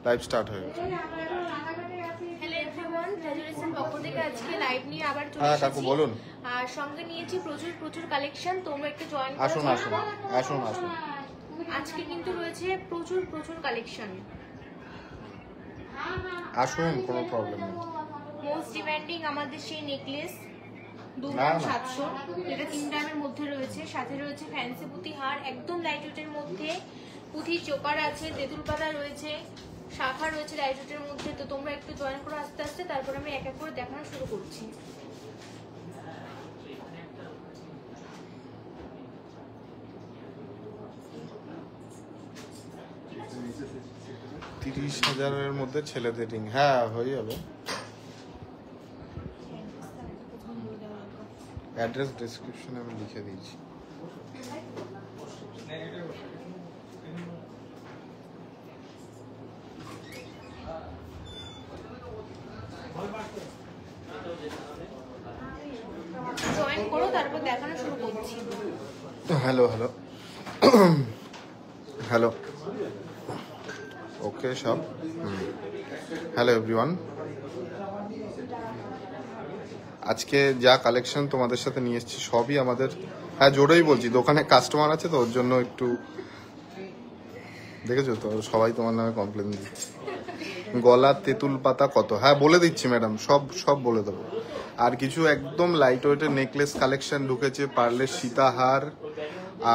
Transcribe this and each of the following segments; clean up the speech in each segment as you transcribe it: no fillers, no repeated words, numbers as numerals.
Live start হয়ে গেছে। Hello everyone, graduation পক্ষ থেকে আজকে লাইভ নিয়ে আবার চলে হ্যাঁ এসেছি। কাকু বলুন। আর সঙ্গে নিয়েছি প্রচুর কালেকশন, তোমরা একটু জয়েন করো। আসুন আসুন আসুন আসুন। আজকে কিন্তু রয়েছে প্রচুর কালেকশন। আসুন, কোনো প্রবলেম নেই। মোস্ট ডিমান্ডিং আমাদের সেই নেকলেস 2 না, গ্রাম না। 700, এটা 3 গ্রামের মধ্যে রয়েছে। সাথে রয়েছে ফ্যান্সি পুঁতি হার, একদম লাইট ওয়েটের মধ্যে। পুঁথি চোকার আছে, তেঁতুল পাতা রয়েছে, শাখা রয়েছে লাইট ওয়েটের মধ্যে। তো তোমরা একটু জয়েন করো আস্তে আস্তে, তারপর আমি এক এক করে দেখানো শুরু করছি। তিরিশ হাজারের মধ্যে ছেলেদের রিং, হ্যাঁ হয়ে যাবে। অ্যাড্রেস ডেসক্রিপশনে আমি লিখে দিয়েছি। জয়েন করো, তারপর দেখানো শুরু করছি। হ্যালো হ্যালো হ্যালো, ওকে সব। হ্যালো এভরিওয়ান, আজকে যা কালেকশন তোমাদের সাথে নিয়ে এসেছি সবই আমাদের, হ্যাঁ জোরেই বলছি, দোকানে কাস্টমার আছে তো ওর জন্য একটু দেখেছো তো, সবাই তোমার নামে কমপ্লেন দিচ্ছে। গলার তেঁতুল পাতা কত, হ্যাঁ বলে দিচ্ছি ম্যাডাম, সব বলে দেবো। আর কিছু একদম লাইট ওয়েটের নেকলেস কালেকশন ঢুকেছে, পার্লের সীতাহার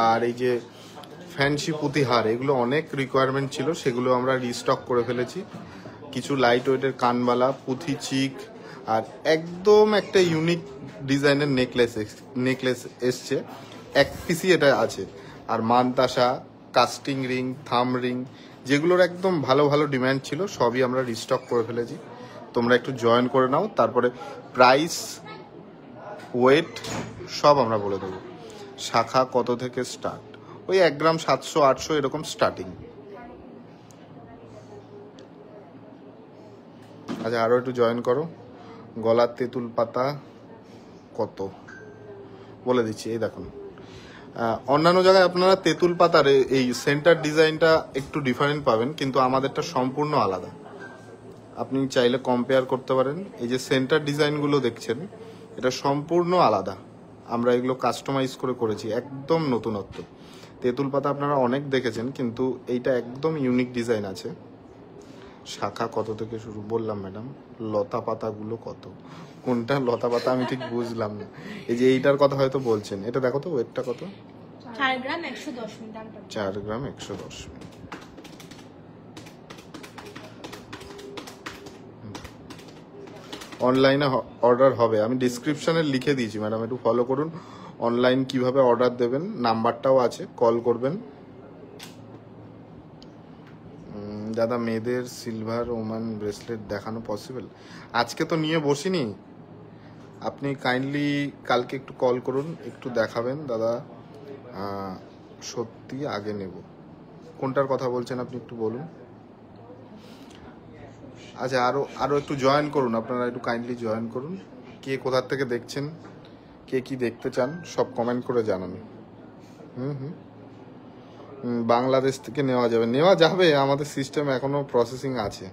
আর এই যে ফ্যান্সি পুঁতিহার, এগুলো অনেক রিকোয়ারমেন্ট ছিল, সেগুলো আমরা রিস্টক করে ফেলেছি। কিছু লাইট ওয়েটের কানবালা, পুঁথি চিক, আর একদম একটা ইউনিক ডিজাইনের নেকলেস এসছে, এক পিসই এটা আছে। আর মানতাসা, কাস্টিং রিং, থাম রিং, যেগুলোর একদম ভালো ডিমান্ড ছিল সবই আমরা রিস্টক করে ফেলেছি। তোমরা একটু জয়েন করে নাও, তারপরে প্রাইস, ওয়েট সব আমরা বলে দেবো। শাখা কত থেকে স্টার্ট, ওই 1 গ্রাম 700-800 এরকম স্টার্টিং। আচ্ছা আরও একটু জয়েন করো। গলার তেঁতুল পাতা কত বলে দিচ্ছি, এই দেখুন। অন্যান্য জায়গায় আপনারা তেঁতুল পাতার এই সেন্টার ডিজাইনটা একটু ডিফারেন্ট পাবেন, কিন্তু আমাদেরটা সম্পূর্ণ আলাদা। আপনি চাইলে কম্পেয়ার করতে পারেন। এই যে সেন্টার ডিজাইনগুলো দেখছেন, এটা সম্পূর্ণ আলাদা, আমরা এগুলো কাস্টমাইজ করেছি, একদম নতুনত্ব। তেঁতুল পাতা আপনারা অনেক দেখেছেন, কিন্তু এইটা একদম ইউনিক ডিজাইন আছে। শাখা কত থেকে শুরু বললাম ম্যাডাম। লতা পাতাগুলো কত, কোনটা লতা পাতা আমি ঠিক বুঝলাম না। এই যে এইটার কথা হয়তো বলছেন, এটা দেখো তো ওয়েটটা কত। 4 গ্রাম 110 মিলি। 4 গ্রাম 110 মিলি। অনলাইনে অর্ডার হবে, আমি ডিসক্রিপশনে লিখে দিয়েছি ম্যাডাম, একটু ফলো করুন। অনলাইন কিভাবে অর্ডার দেবেন, নাম্বারটাও আছে, কল করবেন। দাদা মেয়েদের সিলভার ওমান ব্রেসলেট দেখানো পসিবল? আজকে তো নিয়ে বসিনি, আপনি কাইন্ডলি কালকে একটু কল করুন, একটু দেখাবেন দাদা। সত্যি আগে নেব, কোনটার কথা বলছেন আপনি একটু বলুন। আচ্ছা আরো একটু জয়েন করুন, আপনারা একটু কাইন্ডলি জয়েন করুন। কে কোথা থেকে দেখছেন, কে কি দেখতে চান সব কমেন্ট করে জানান। বাংলাদেশ থেকে নেওয়া যাবে, আমাদের সিস্টেম এখনো প্রসেসিং আছে।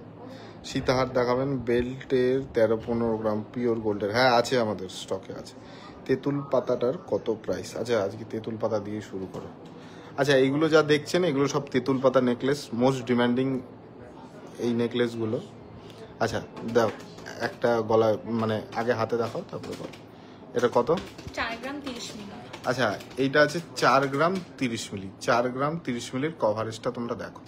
সীতাহার দেখাবেন, বেল্টের 13-15 গ্রাম পিওর গোল্ডের, হ্যাঁ আছে আমাদের স্টকে আছে। তেঁতুল পাতাটার কত প্রাইস? আচ্ছা আজকে তেঁতুল পাতা দিয়ে শুরু করো। আচ্ছা এইগুলো যা দেখছেন এগুলো সব তেঁতুল পাতা নেকলেস, মোস্ট ডিমান্ডিং এই নেকলেসগুলো। আচ্ছা দাও একটা গলায়, মানে আগে হাতে দেখাও তারপরে বলো এটা কত। 4 গ্রাম 30 মিলি। আচ্ছা এইটা আছে 4 গ্রাম 30 মিলি। 4 গ্রাম 30 মিলির কভারেজটা তোমরা দেখো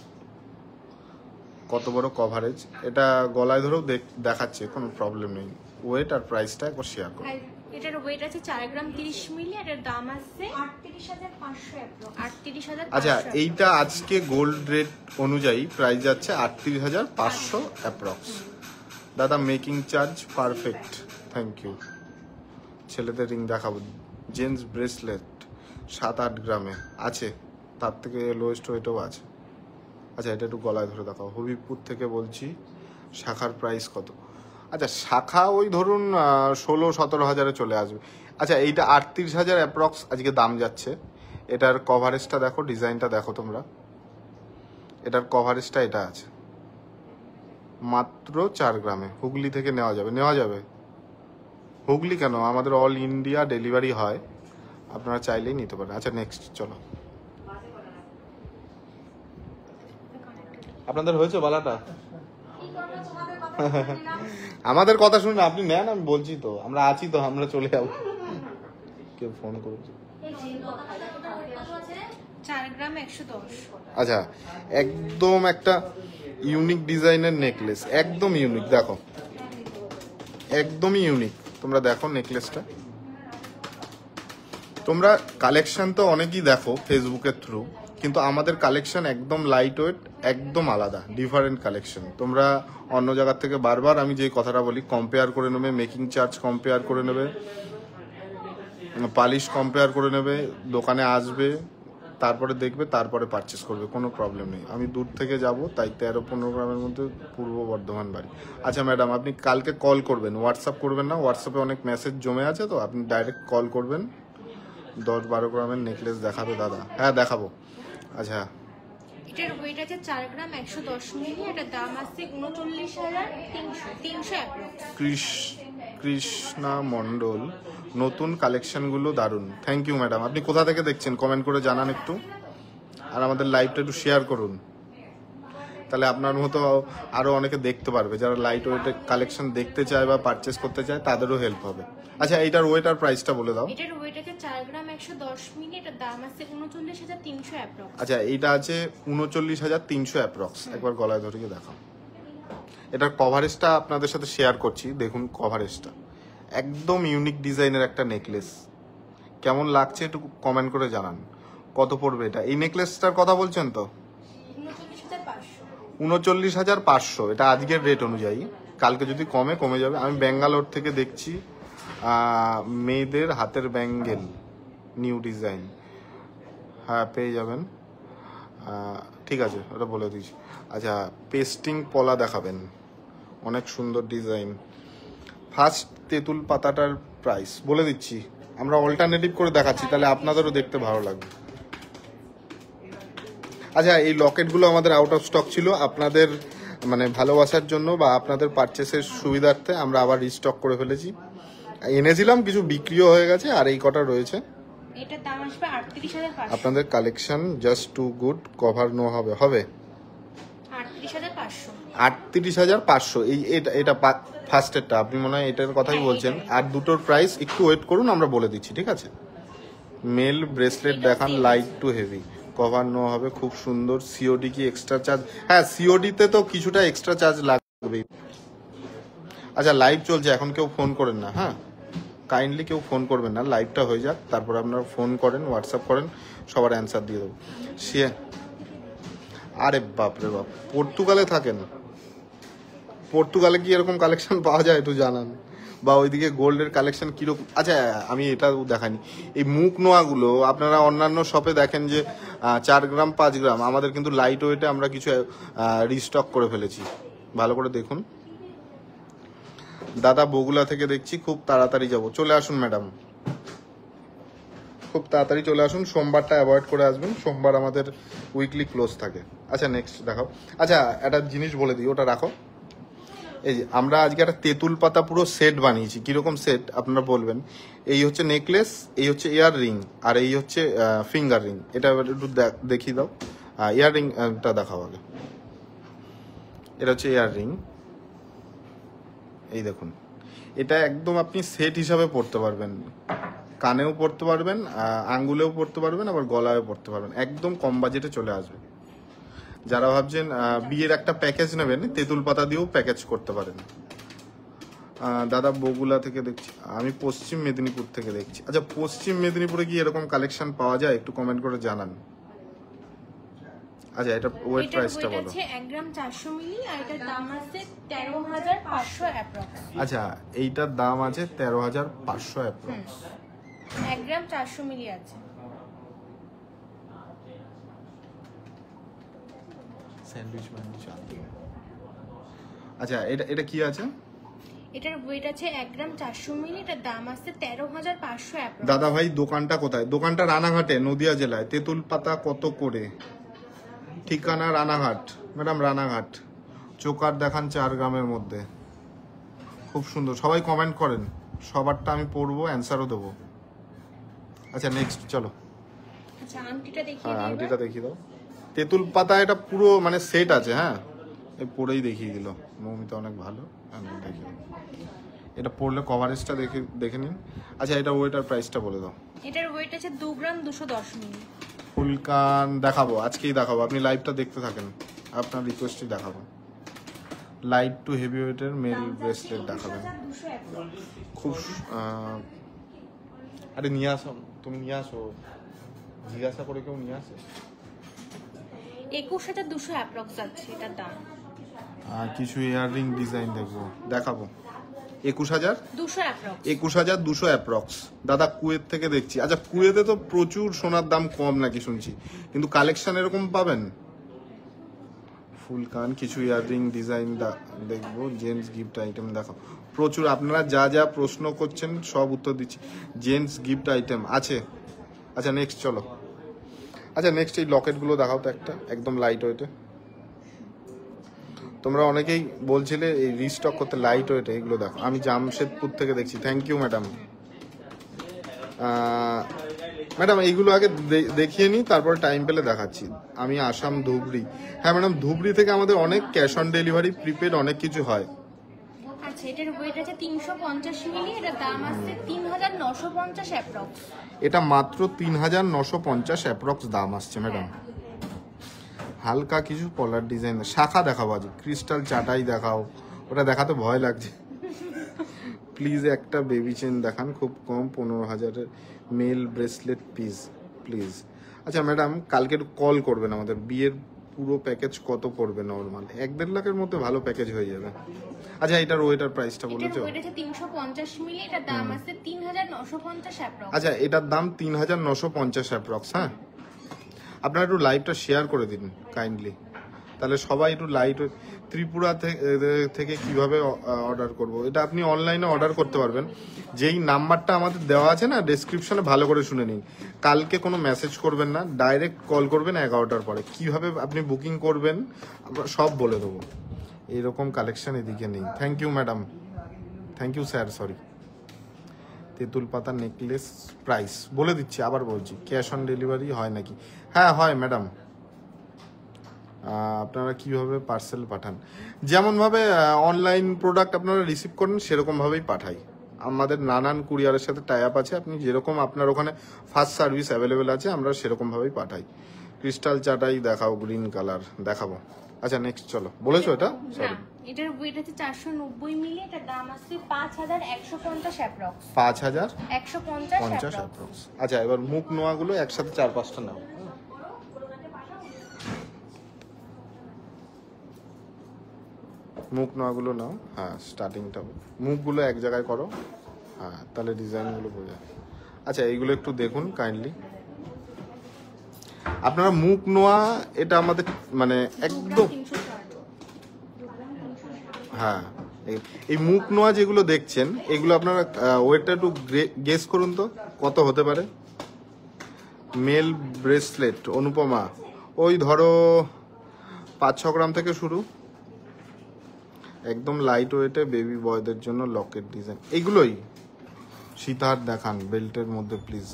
কত বড় কভারেজ। এটা গলায় ধরেও দেখাচ্ছে, কোনো প্রবলেম নেই। ওয়েট আর প্রাইসটা একবার শেয়ার করো। এটার ওয়েট আছে 4 গ্রাম 30 মিলি, এটার দাম আছে 38500 38500। আচ্ছা এইটা আজকে গোল্ড রেট অনুযায়ী প্রাইস যাচ্ছে 38500 অ্যাপ্রক্স। দাদা making charge perfect, thank you. ছেলেদের রিং দেখাবো, জেন্টস ব্রেসলেট 7-8 গ্রামে আছে, তার থেকে লোয়েস্ট ওয়েটও আছে। আচ্ছা এটা একটু গলায় ধরে দেখাও। হবিবপুর থেকে বলছি। শাখার প্রাইস কত? আচ্ছা শাখা ওই ধরুন 16-17 হাজারে চলে আসবে। আচ্ছা এইটা 38,000 অ্যাপ্রক্স আজকে দাম যাচ্ছে। এটার কভারেজটা দেখো, ডিজাইনটা দেখো তোমরা, এটার কভারেজটা এটা আছে মাত্র 4 গ্রামে। হুগলি থেকে নেওয়া যাবে। হুগলি কেন, আমাদের অল ইন্ডিয়া ডেলিভারি হয়, আপনারা চাইলেই নিতে পারেন। আচ্ছা নেক্সট চলো। আপনাদের হয়েছে বালাটা? আমাদের কথা শুনুন, আপনি নেন, আমি বলছি তো আমরা আছি তো, আমরা চলে যাবো। কেউ ফোন করেছে। 4 গ্রাম 110। আচ্ছা একদম একটা ইউনিক ডিজাইনের নেকলেস, একদম ইউনিক, দেখো একদমই ইউনিক। তোমরা দেখো নেকলেসটা, তোমরা কালেকশন তো অনেকই দেখো ফেসবুকের থ্রু, কিন্তু আমাদের কালেকশন একদম লাইট ওয়েট, একদম আলাদা ডিফারেন্ট কালেকশন। তোমরা অন্য জায়গার থেকে বারবার আমি যে কথাটা বলি, কম্পেয়ার করে নেবে, মেকিং চার্জ কম্পেয়ার করে নেবে, পালিশ কম্পেয়ার করে নেবে, দোকানে আসবে, তারপরে দেখবে, তারপরে পারচেস করবে, কোনো প্রবলেম নেই। আমি দূর থেকে যাব, তাই 13-15 গ্রামের মধ্যে পূর্ব বর্ধমান বাড়ি। আচ্ছা ম্যাডাম, আপনি কালকে কল করবেন, হোয়াটসঅ্যাপ করবেন না? হোয়াটসঅ্যাপে অনেক মেসেজ জমে আছে, তো আপনি ডাইরেক্ট কল করবেন। 10-12 গ্রামের নেকলেস দেখাবে দাদা? হ্যাঁ দেখাবো। আচ্ছা এটার ওয়েট আছে 4 গ্রাম 110 মিলি, এটার দাম আছে 39,300 অ্যাপ্রক্স। কৃষ্ণা মণ্ডল, নতুন কালেকশনগুলো দারুণ। Thank you madam. আপনি কোথা থেকে দেখছেন কমেন্ট করে জানান একটু, আর আমাদের লাইভটা একটু শেয়ার করুন, তাহলে আপনার মতো আরো অনেকে দেখতে পারবে, যারা লাইট ওয়েটের কালেকশন দেখতে চায় বা পারচেস করতে চায়, তাদেরও হেল্প হবে। আচ্ছা এইটার ওয়েট আর প্রাইসটা বলে দাও। এটার ওয়েট আছে 4 গ্রাম 110 মিলি, এটার দাম আছে 39,300 অ্যাপ্রক্স। আচ্ছা এইটা আছে 39,300 অ্যাপ্রক্স। একবার গলায় ধরিয়ে দেখাও। এটার কভারেজটা আপনাদের সাথে শেয়ার করছি, দেখুন কভারেজটা একদম ইউনিক ডিজাইনের একটা নেকলেস। কেমন লাগছে একটু কমেন্ট করে জানান। কত পড়বে এটা? এই নেকলেসটার কথা বলছেন তো? 39,500। এটা আজকের রেট অনুযায়ী, কালকে যদি কমে যাবে। আমি ব্যাঙ্গালোর থেকে দেখছি, মেয়েদের হাতের ব্যাঙ্গেল নিউ ডিজাইন, হ্যাঁ পেয়ে যাবেন। ঠিক আছে ওটা বলে দিচ্ছি। আচ্ছা পেস্টিং পলা দেখাবেন, অনেক সুন্দর ডিজাইন। ফার্স্ট তেঁতুল পাতাটার প্রাইস বলে দিচ্ছি, আমরা অল্টারনেটিভ করে দেখাচ্ছি, তাহলে আপনাদেরও দেখতে ভালো লাগবে। আচ্ছা এই লকেটগুলো আমাদের আউট অফ স্টক ছিল, আপনাদের মানে ভালোবাসার জন্য বা আপনাদের পারচেসের সুবিধার্থে আমরা আবার রিস্টক করে ফেলেছি। এনেছিলাম, কিছু বিক্রিও হয়ে গেছে, আর এই কটা রয়েছে। এটার দাম আসবে 38,500। আপনাদের collection just too good, cover no হবে 38,500। এই এটা ফার্স্টেরটা, আপনি মনে হয় এটার কথাই বলছেন। আর দুটোর প্রাইস একটু ওয়েট করুন, আমরা বলে দিচ্ছি, ঠিক আছে? মেল ব্রেসলেট দেখান, light to heavy, cover no হবে, খুব সুন্দর। সিওডি কি এক্সট্রা চার্জ? হ্যাঁ সিওডিতে তো কিছুটা এক্সট্রা চার্জ লাগবে। আচ্ছা লাইভ চলছে, এখন কেউ ফোন করেন না, হ্যাঁ কাইন্ডলি কেউ ফোন করবেন না, লাইভটা হয়ে যাক, তারপর আপনারা ফোন করেন, হোয়াটসঅ্যাপ করেন, সবার অ্যান্সার দিয়ে দেবো। আরে বাপরে বাপ, পর্তুগালে থাকেন? পর্তুগালে কি এরকম কালেকশন পাওয়া যায় একটু জানান, বা ওইদিকে গোল্ডের কালেকশন কিরকম? আচ্ছা আমি এটাও দেখানি, এই মুখ নোয়াগুলো আপনারা অন্যান্য শপে দেখেন যে 4 গ্রাম 5 গ্রাম, আমাদের কিন্তু লাইট ওয়েটে আমরা কিছু রিস্টক করে ফেলেছি, ভালো করে দেখুন। দাদা বগুলা থেকে দেখছি, খুব তাড়াতাড়ি যাব, চলে আসুন ম্যাডাম, খুব তাড়াতাড়ি চলে আসুন। সোমবারটা অ্যাভয়েড করে আসবেন, সোমবার আমাদের উইকলি ক্লোজ থাকে। আচ্ছা নেক্সট দেখাও। আচ্ছা একটা জিনিস বলে দিই, ওটা রাখো। এই যে আমরা আজকে একটা তেঁতুল পাতা পুরো সেট বানিয়েছি। কিরকম সেট আপনারা বলবেন? এই হচ্ছে নেকলেস, এই হচ্ছে ইয়ার রিং, আর এই হচ্ছে ফিঙ্গার রিং। এটা একটু দেখিয়ে দাও, ইয়ার রিংটা দেখাও আগে। এটা হচ্ছে ইয়ার রিং, এই দেখুন, এটা একদম আপনি সেট হিসাবে পড়তে পারবেন, কানেও পড়তে পারবেন, আঙ্গুলেও পড়তে পারবেন, আবার গলায়ও পড়তে পারবেন, একদম কম বাজেটে চলে আসবে। যারা ভাবছেন বিয়ের একটা প্যাকেজ নেবেন, তেঁতুল পাতা দিয়েও প্যাকেজ করতে পারেন। দাদা বগুলা থেকে দেখছি, আমি পশ্চিম মেদিনীপুর থেকে দেখছি। আচ্ছা পশ্চিম মেদিনীপুরে কি এরকম কালেকশন পাওয়া যায়? একটু কমেন্ট করে জানান। আচ্ছা এটা ওয়েট প্রাইসটা বলো। 1 গ্রাম 400 মিলি, আর এটার দাম আছে 13,500 অ্যাপ্রক্স। আচ্ছা এইটার দাম আছে 13,500 অ্যাপ্রক্স। 1 গ্রাম 400 মিলি আছে। স্যান্ডউইচ বানিয়েছি। আচ্ছা এটা কি আছে? এটার ওয়েট আছে 1 গ্রাম 400 মিলি, এটার দাম আছে 13,500 অ্যাপ্রক্স। দাদা ভাই দোকানটা কোথায়? দোকানটা রানাঘাটে, নদিয়া জেলায়। তেঁতুল পাতা কত করে? ঠিকানা রানাঘাট ম্যাডাম, রানাঘাট। চোকার দেখান 4 গ্রামের মধ্যে। খুব সুন্দর, সবাই কমেন্ট করেন, সবারটা আমি পড়বো, অ্যান্সারও দেবো। আচ্ছা নেক্সট চলো। আচ্ছা আংটিটা দেখিয়ে হ্যাঁ দিই আংটিটা দেখিয়ে দাও। তেঁতুল পাতা এটা পুরো মানে সেট আছে। হ্যাঁ এই পরেই দেখিয়ে দিল মৌমিতা, অনেক ভালো। আমি দেখিয়ে দাও, এটা পড়লে কভারেজটা দেখে নিন। আচ্ছা এটা ওয়েটার প্রাইসটা বলে দাও। এটার ওয়েট আছে 2 গ্রাম 210 মিলি। ফুলকান দেখাবো, আজকেই দেখাবো, আপনি লাইভটা দেখতে থাকেন, আপনার রিকোয়েস্টই দেখাবো। লাইট টু হেভি ওয়েটের মেল ব্রেসলেট দেখাবেন। 200 অ্যাপ্রক্স। খুব আরে নিয়ে আসো, তুমি নিয়ে আসো, জিজ্ঞাসা করে কেউ নিয়ে আসে। 21,200 অ্যাপ্রক্স আছে এটার দাম। আর কিছু ইয়াররিং ডিজাইন দেখবো, দেখাবো। 21,000 200 অ্যাপ্রক্স। 21,200 অ্যাপ্রক্স। দাদা কুয়েত থেকে দেখছি। আচ্ছা কুয়েতে তো প্রচুর সোনার দাম কম নাকি শুনছি, কিন্তু কালেকশন এরকম পাবেন। ফুল কান কিছু ইয়াররিং ডিজাইন দেখবো। জেন্টস গিফট আইটেম দেখাও। প্রচুর, আপনারা যা যা প্রশ্ন করছেন সব উত্তর দিচ্ছি। জেন্টস গিফট আইটেম আছে। আচ্ছা নেক্সট চলো। আচ্ছা নেক্সট এই লকেটগুলো দেখাও তো একটা, একদম লাইট ওয়েটে। তোমরা অনেকেই বলছিলে এই রিস্টক করতে, লাইট ওয়েটে এগুলো দেখো। আমি জামশেদপুর থেকে দেখছি। Thank you madam. ম্যাডাম এইগুলো আগে দেখিয়ে নিই, তারপর টাইম পেলে দেখাচ্ছি। আমি আসাম ধুবড়ি। হ্যাঁ ম্যাডাম, ধুবড়ি থেকে আমাদের অনেক ক্যাশ অন ডেলিভারি, প্রিপেড অনেক কিছু হয়। আচ্ছা এটার ওয়েট আছে 350 মিলি, এটার দাম আছে 3,950 অ্যাপ্রক্স। এটা মাত্র 3,950 অ্যাপ্রক্স দাম আসছে ম্যাডাম। হালকা কিছু পলার ডিজাইন, শাখা দেখাবো আজ। ক্রিস্টাল চাটাই দেখাও, ওটা দেখাতে ভয় লাগছে। প্লিজ একটা বেবি চেন দেখান, খুব কম 15,000-এর মেল ব্রেসলেট পিস প্লিজ। আচ্ছা ম্যাডাম কালকে একটু কল করবেন আমাদের। বিয়ের পুরো প্যাকেজ কত পড়বে নর্মাল? 1-1.5 লাখের মধ্যে ভালো প্যাকেজ হয়ে যাবে। আচ্ছা এটার ওয়েটার প্রাইসটা বলেছো? এটার ওয়েট আছে 350 মিলি, এটার দাম আছে 3,950 অ্যাপ্রক্স। আচ্ছা এটার দাম 3,950 অ্যাপ্রক্স। হ্যাঁ আপনারা একটু লাইভটা শেয়ার করে দিন কাইন্ডলি, তাহলে সবাই একটু লাইট। ত্রিপুরা থেকে কিভাবে অর্ডার করব? এটা আপনি অনলাইনে অর্ডার করতে পারবেন। যেই নাম্বারটা আমাদের দেওয়া আছে না ডেসক্রিপশনে, ভালো করে শুনে নিন। কালকে কোনো মেসেজ করবেন না, ডাইরেক্ট কল করবেন 11টার পরে। কিভাবে আপনি বুকিং করবেন আমরা সব বলে দেবো। এইরকম কালেকশন এদিকে নেই। Thank you madam, thank you sir, sorry. তেঁতুল পাতা নেকলেস প্রাইস বলে দিচ্ছি, আবার বলছি, ক্যাশ অন ডেলিভারি হয় নাকি? হ্যাঁ হয় ম্যাডাম। আপনারা কিভাবে পার্সেল পাঠান? যেমনভাবে অনলাইন প্রোডাক্ট আপনারা রিসিভ করেন সেরকমভাবেই পাঠাই। আমাদের নানান কুরিয়ারের সাথে টাই আপ আছে। আপনি যেরকম আপনার ওখানে ফাস্ট সার্ভিস অ্যাভেলেবেল আছে, আমরা সেরকমভাবেই পাঠাই। ক্রিস্টাল চাটাই দেখাও, গ্রিন কালার দেখাবো। আচ্ছা নেক্সট চলো। বলেছো এটা? সরি এটার ওয়েট আছে 490 মিলি, এটার দাম আছে 5,150 অ্যাপ্রক্স। 5,150 অ্যাপ্রক্স। আচ্ছা এবার মুখ নোয়াগুলো একসাথে 4-5টা নাও। মুখ নোয়াগুলো নাও। হ্যাঁ স্টার্টিংটা মুখগুলো এক জায়গায় করো। হ্যাঁ তাহলে ডিজাইনগুলো বোঝা। আচ্ছা এইগুলো একটু দেখুন কাইন্ডলি। আপনারা মুখ নোয়া এটা আমাদের মানে একদম, হ্যাঁ এই মুখ নোয়া যেগুলো দেখছেন এগুলো আপনারা ওয়েটটা একটু গেস করুন তো কত হতে পারে। মেল ব্রেসলেট অনুপমা ওই ধরো 5-6 গ্রাম থেকে শুরু। একদম লাইট ওয়েটে বেবি বয়দের জন্য লকেট ডিজাইন এইগুলোই। সীতাহার দেখান বেল্টের মধ্যে প্লিজ।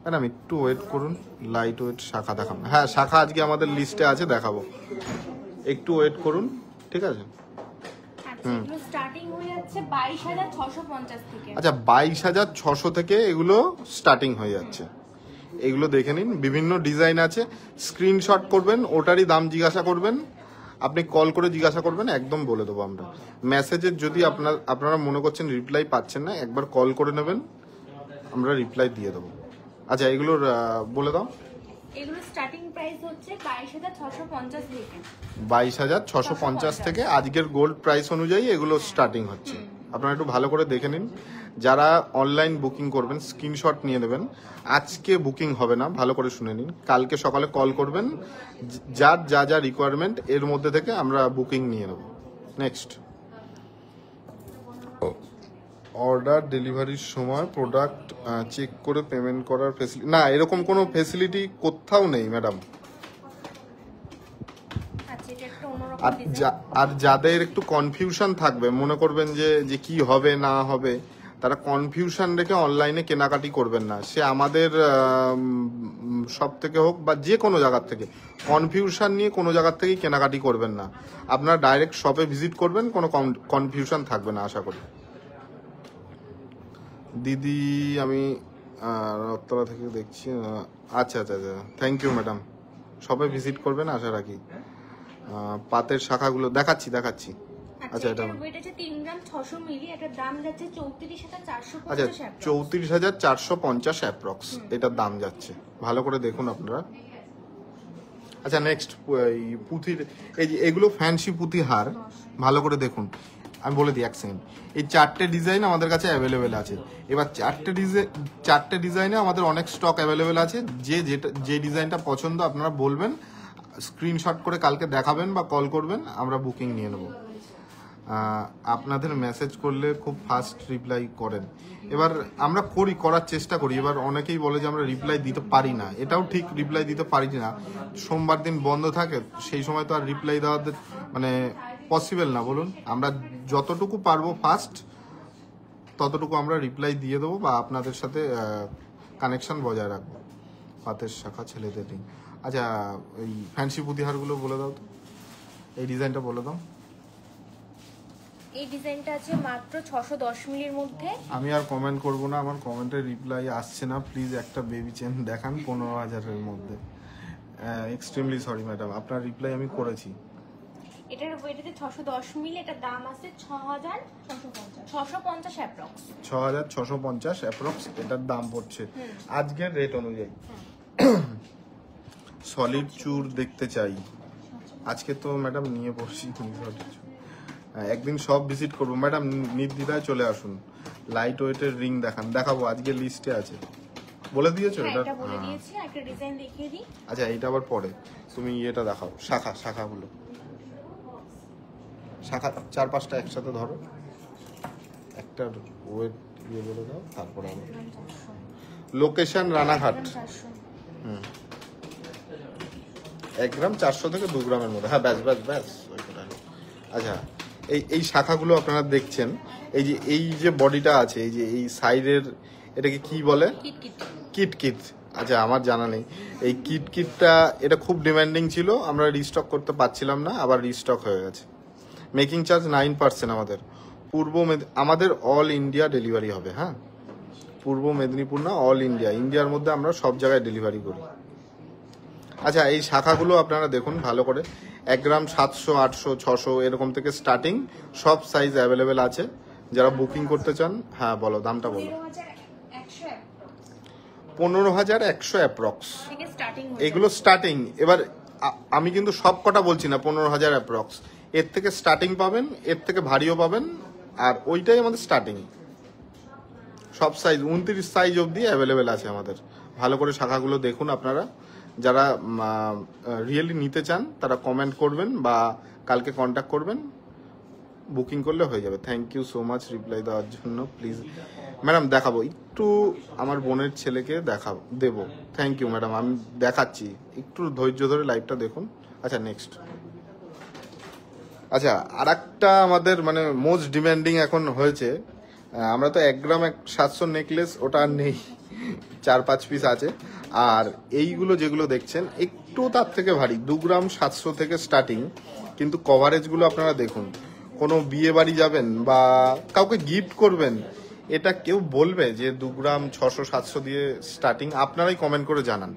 ম্যাডাম একটু ওয়েট করুন, লাইট ওয়েট শাখা দেখান। হ্যাঁ শাখা আজকে আমাদের লিস্টে আছে, দেখাবো। একটু ওয়েট করুন, ঠিক আছে? স্টার্টিং হয়ে যাচ্ছে 22,650 থেকে। আচ্ছা 22,600 থেকে এগুলো স্টার্টিং হয়ে যাচ্ছে। এগুলো দেখে নিন, বিভিন্ন ডিজাইন আছে। স্ক্রিনশট করবেন, ওটারই দাম জিজ্ঞাসা করবেন। আপনি কল করে জিজ্ঞাসা করবেন, একদম বলে দেবো আমরা। মেসেজের যদি আপনারা মনে করছেন রিপ্লাই পাচ্ছেন না, একবার কল করে নেবেন, আমরা রিপ্লাই দিয়ে দেবো। আচ্ছা এগুলোর বলে দাও। এগুলো স্টার্টিং প্রাইস হচ্ছে 22,650 থেকে। 22,650 থেকে আজকের গোল্ড প্রাইস অনুযায়ী এগুলো স্টার্টিং হচ্ছে। আপনারা একটু ভালো করে দেখে নিন। যারা অনলাইন বুকিং করবেন স্ক্রিনশট নিয়ে নেবেন। আজকে বুকিং হবে না, ভালো করে শুনে নিন। কালকে সকালে কল করবেন, যার যা যা রিকোয়ারমেন্ট এর মধ্যে থেকে আমরা বুকিং নিয়ে নেব। নেক্সট অর্ডার ডেলিভারির সময় প্রোডাক্ট চেক করে পেমেন্ট করার ফেসিলিটি, না এরকম কোনো ফেসিলিটি কোথাও নেই ম্যাডাম। আচ্ছা, এটা একটা অন্যরকম আর ডিজাইন। আর যাদের একটু কনফিউশন থাকবে, মনে করবেন যে কি হবে না হবে, তারা কনফিউশন রেখে অনলাইনে কেনাকাটি করবেন না। সে আমাদের সব থেকে হোক বা যে কোনো জায়গার থেকে, কনফিউশন নিয়ে কোনো জায়গার থেকেই কেনাকাটি করবেন না। আপনারা ডাইরেক্ট শপে ভিজিট করবেন, কোনো কনফিউশন থাকবে না আশা করি। দিদি আমি রত্তলা থেকে দেখছি। আচ্ছা আচ্ছা আচ্ছা, থ্যাংক ইউ ম্যাডাম। শপে ভিজিট করবেন আশা রাখি। পাতের শাখাগুলো দেখাচ্ছি। আচ্ছা, আচ্ছা, এটা এটা ওয়েট আছে 3 গ্রাম 600 মিলি, এটার দাম যাচ্ছে 34,450 আচ্ছা, টাকা। 34,450 অ্যাপ্রক্স এটার দাম যাচ্ছে। ভালো করে দেখুন আপনারা। আচ্ছা, নেক্সট পুঁথির এই যে এগুলো ফ্যান্সি পুঁথি হার, ভালো করে দেখুন। আমি বলে দিই এক সেকেন্ড। এই 4টে ডিজাইন আমাদের কাছে অ্যাভেলেবেল আছে। এবার 4টে ডিজাইনে আমাদের অনেক স্টক অ্যাভেলেবেল আছে। যে ডিজাইনটা পছন্দ আপনারা বলবেন, স্ক্রিনশট করে কালকে দেখাবেন বা কল করবেন, আমরা বুকিং নিয়ে নেব। আপনাদের মেসেজ করলে খুব ফাস্ট রিপ্লাই করেন। এবার আমরা করার চেষ্টা করি। এবার অনেকেই বলে যে আমরা রিপ্লাই দিতে পারি না, এটাও ঠিক, রিপ্লাই দিতে পারি না। সোমবার দিন বন্ধ থাকে, সেই সময় তো আর রিপ্লাই দেওয়া মানে পসিবল না। বলুন, আমরা যতটুকু পারবো ফাস্ট ততটুকু আমরা রিপ্লাই দিয়ে দেবো বা আপনাদের সাথে কানেকশন বজায় রাখবো। পাতের শাখা ছেলেদের রিং। আচ্ছা, এই ফ্যান্সি পুঁতিহারগুলো বলে দাও তো, এই ডিজাইনটা বলে দাও। এই ডিজাইনটা আছে মাত্র 610 মিলির মধ্যে। আমি আর কমেন্ট করব না, আমার কমেন্টের রিপ্লাই আসছে না। প্লিজ একটা বেবি চেন দেখান 15,000-এর মধ্যে। এক্সট্রিমলি সরি ম্যাডাম, আপনার রিপ্লাই আমি করেছি। এটার ওয়েট আছে 610 মিলি, এটার দাম আছে 6,650 অ্যাপ্রক্স। 6,650 অ্যাপ্রক্স এটার দাম পড়ছে আজকের রেট অনুযায়ী। সলিড চুর দেখতে চাই আজকে তো ম্যাডাম, নিয়ে বসছি সলিড চুর। একদিন সব ভিজিট করবো ম্যাডাম, নির্দ্বিধায় চলে আসুন। লাইট ওয়েটের রিং দেখাবো, আজকে লিস্টে আছে। বলে দিয়েছো এটা? এটা বলে দিয়েছি, একটা ডিজাইন দেখিয়ে দিই। আচ্ছা, এটা আবার পরে তুমি এটা দেখাও। শাখাগুলো, শাখা 4-5টা একসাথে ধরো, একটা ওয়েট বলে দাও, তারপরে আবার লোকেশন রানাঘাট। 1 গ্রাম 400 থেকে 2 গ্রামের মধ্যে। হ্যাঁ, ব্যাস। আচ্ছা, এই শাখাগুলো আপনারা দেখছেন। এই যে বডিটা আছে, এই সাইডের, এটাকে কি বলে? কিট। আচ্ছা, আমার জানা নেই। এই কিটটা এটা খুব ডিমান্ডিং ছিল, আমরা রিস্টক করতে পারছিলাম না, আবার রিস্টক হয়ে গেছে। মেকিং চার্জ 9% আমাদের। আমাদের অল ইন্ডিয়া ডেলিভারি হবে। হ্যাঁ, পূর্ব মেদিনীপুর না, অল ইন্ডিয়ার মধ্যে আমরা সব জায়গায় ডেলিভারি করি। আচ্ছা, এই শাখাগুলো আপনারা দেখুন ভালো করে। 1 গ্রাম 700, 800, 600 এরকম থেকে স্টার্টিং, সব সাইজ অ্যাভেলেবেল আছে। যারা বুকিং করতে চান, হ্যাঁ বলো, দামটা বলো। 15,100 অ্যাপ্রক্স এগুলো স্টার্টিং। এবার আমি কিন্তু সব কটা বলছি না 15,000 অ্যাপ্রক্স, এর থেকে স্টার্টিং পাবেন, এর থেকে ভারীও পাবেন, আর ওইটাই আমাদের স্টার্টিং। সব সাইজ 29 সাইজ অবধি অ্যাভেলেবেল আছে আমাদের। ভালো করে শাখাগুলো দেখুন আপনারা। যারা রিয়েলি নিতে চান তারা কমেন্ট করবেন বা কালকে কন্ট্যাক্ট করবেন, বুকিং করলে হয়ে যাবে। Thank you so much reply দেওয়ার জন্য। প্লিজ ম্যাডাম দেখাবো, একটু আমার বোনের ছেলেকে দেবো। থ্যাংক ইউ ম্যাডাম, আমি দেখাচ্ছি, একটু ধৈর্য ধরে লাইভটা দেখুন। আচ্ছা, নেক্সট। আচ্ছা, আর একটা আমাদের মানে মোস্ট ডিমান্ডিং এখন হয়েছে, আমরা তো 1 গ্রাম 700 নেকলেস, ওটা আর নেই, 4-5 পিস আছে। আর এইগুলো যেগুলো দেখছেন একটু তার থেকে ভারী, 2 গ্রাম 700 থেকে স্টার্টিং, কিন্তু কভারেজগুলো আপনারা দেখুন। কোনো বিয়ে বাড়ি যাবেন বা কাউকে গিফট করবেন, এটা কেউ বলবে যে 2 গ্রাম 600-700 দিয়ে স্টার্টিং? আপনারাই কমেন্ট করে জানান,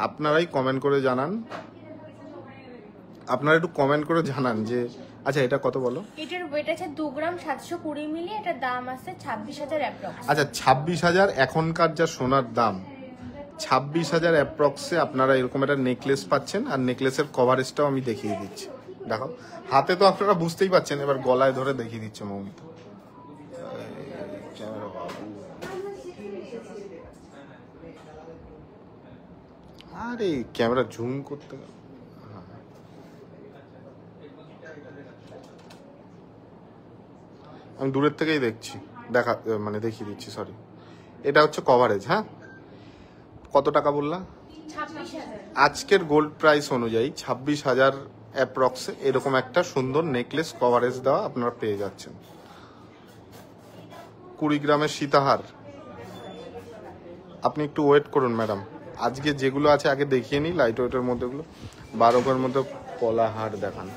আপনারা একটু কমেন্ট করে জানান যে আচ্ছা এটা কত বলো। এটার ওয়েট আছে 2 গ্রাম 720 মিলি, এটার দাম আছে 26,000 অ্যাপ্রক্স। আচ্ছা, 26,000 এখনকার যা সোনার দাম, 26,000 অ্যাপ্রক্সে আপনারা এরকম একটা নেকলেস পাচ্ছেন। আর নেকলেসের কভারেজটাও আমি দেখিয়ে দিচ্ছি, দেখো হাতে তো আপনারা বুঝতেই পাচ্ছেন, এবার গলায় ধরে দেখিয়ে দিচ্ছে মৌমিতা। আরে ক্যামেরা জুম করতে গেল। আমি দূরের থেকেই দেখছি, দেখিয়ে দিচ্ছি, সরি। এটা হচ্ছে কভারেজ। হ্যাঁ, কত টাকা বললা? 26,000। আজকের গোল্ড প্রাইস অনুযায়ী 26,000 অ্যাপ্রক্সে এরকম একটা সুন্দর নেকলেস কভারেজ দেওয়া আপনারা পেয়ে যাচ্ছেন। 20 গ্রামের সীতাহার। আপনি একটু ওয়েট করুন ম্যাডাম, আজকে যেগুলো আছে আগে দেখিয়ে নিই লাইট ওয়েটের মধ্যে। গুলো 12 মধ্যে পলাহার দেখান।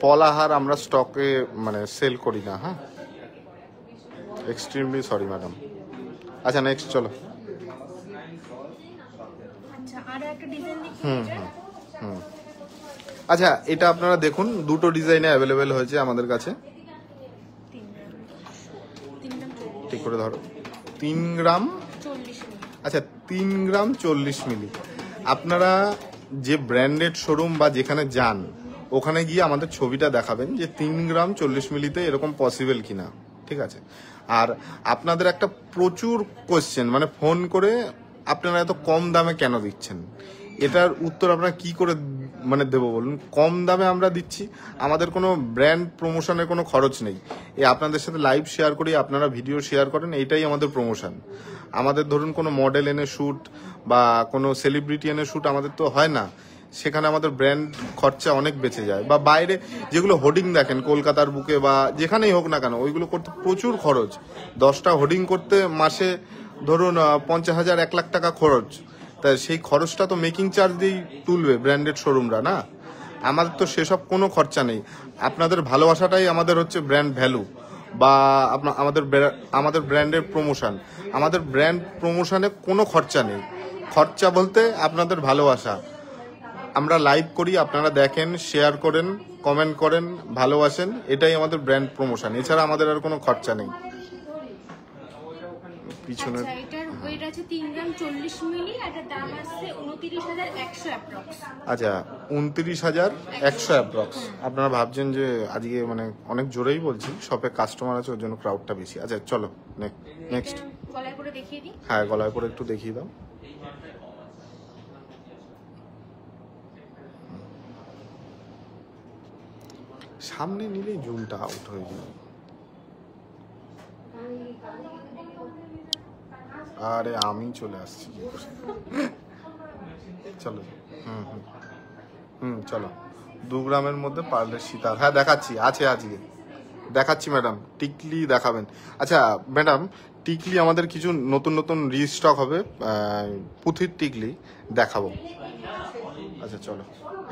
পলাহার আমরা স্টকে সেল করি না। হ্যাঁ, এক্সট্রিমলি সরি ম্যাডাম। আচ্ছা নেক্সট চলো। আচ্ছা, আর একটা ডিজাইন দেখি। আচ্ছা, এটা আপনারা দেখুন, দুটো ডিজাইনে অ্যাভেলেবেল হয়েছে আমাদের কাছে। 3 গ্রাম ঠিক করে ধরো। 3 গ্রাম 40 মিলি। আচ্ছা, 3 গ্রাম 40 মিলি। আপনারা যে ব্র্যান্ডেড শোরুম বা যেখানে যান ওখানে গিয়ে আমাদের ছবিটা দেখাবেন যে 3 গ্রাম 40 মিলিতে এরকম পসিবল কিনা। ঠিক আছে। আর আপনাদের একটা প্রচুর কোয়েশ্চেন, ফোন করে আপনারা এত কম দামে কেন দিচ্ছেন, এটার উত্তর আপনারা কি করে দেবো বলুন। কম দামে আমরা দিচ্ছি, আমাদের কোনো ব্র্যান্ড প্রমোশনের কোনো খরচ নেই। আপনাদের সাথে লাইভ শেয়ার করি, আপনারা ভিডিও শেয়ার করেন, এটাই আমাদের প্রমোশন। আমাদের ধরুন কোনো মডেল এনে শ্যুট বা কোনো সেলিব্রিটি এনে শ্যুট আমাদের তো হয় না, সেখানে আমাদের ব্র্যান্ড খরচা অনেক বেঁচে যায়। বা বাইরে যেগুলো হোর্ডিং দেখেন কলকাতার বুকে বা যেখানেই হোক না কেন, ওইগুলো করতে প্রচুর খরচ। 10টা হোর্ডিং করতে মাসে ধরুন 50,000 1 লাখ টাকা খরচ। তাই সেই খরচটা তো মেকিং চার্জ দিয়েই তুলবে ব্র্যান্ডেড শোরুমরা না। আমাদের তো সেসব কোনো খরচা নেই। আপনাদের ভালোবাসাটাই আমাদের হচ্ছে ব্র্যান্ড ভ্যালু বা আমাদের ব্র্যান্ডের প্রমোশন। আমাদের ব্র্যান্ড প্রমোশনে কোনো খরচা নেই। খরচা বলতে আপনাদের ভালোবাসা। আমরা লাইভ করি, আপনারা দেখেন, শেয়ার করেন, কমেন্ট করেন, ভালোবাসেন, এটাই আমাদের ব্র্যান্ড প্রমোশন। এছাড়া আমাদের আর কোনো খরচা নেই। পিছনে আচ্ছা, এটার ওয়েট আছে 3 গ্রাম 40 মিলি, আর এটার দাম আছে 29,100 অ্যাপ্রক্স। আচ্ছা, 29,100 অ্যাপ্রক্স। আপনারা ভাবছেন যে আজকে অনেক জোরেই বলছি, শপে কাস্টমার আছে ওর জন্য ক্রাউডটা বেশি। আচ্ছা চলো নেক্সট। গলায় করে দেখিয়ে দিই। হ্যাঁ, গলায় করে একটু দেখিয়ে দাও। সামনে নিলেই জুমটা আউট হয়ে যাবে। আরে আমি চলে আসছি। চলো। চলো। 2 গ্রামের মধ্যে পার্লের সীতার। হ্যাঁ দেখাচ্ছি, আছে আজকে দেখাচ্ছি ম্যাডাম। টিকলি দেখাবেন? আচ্ছা ম্যাডাম, টিকলি আমাদের কিছু নতুন নতুন রিস্টক হবে, পুঁথির টিকলি দেখাবো। আচ্ছা চলো,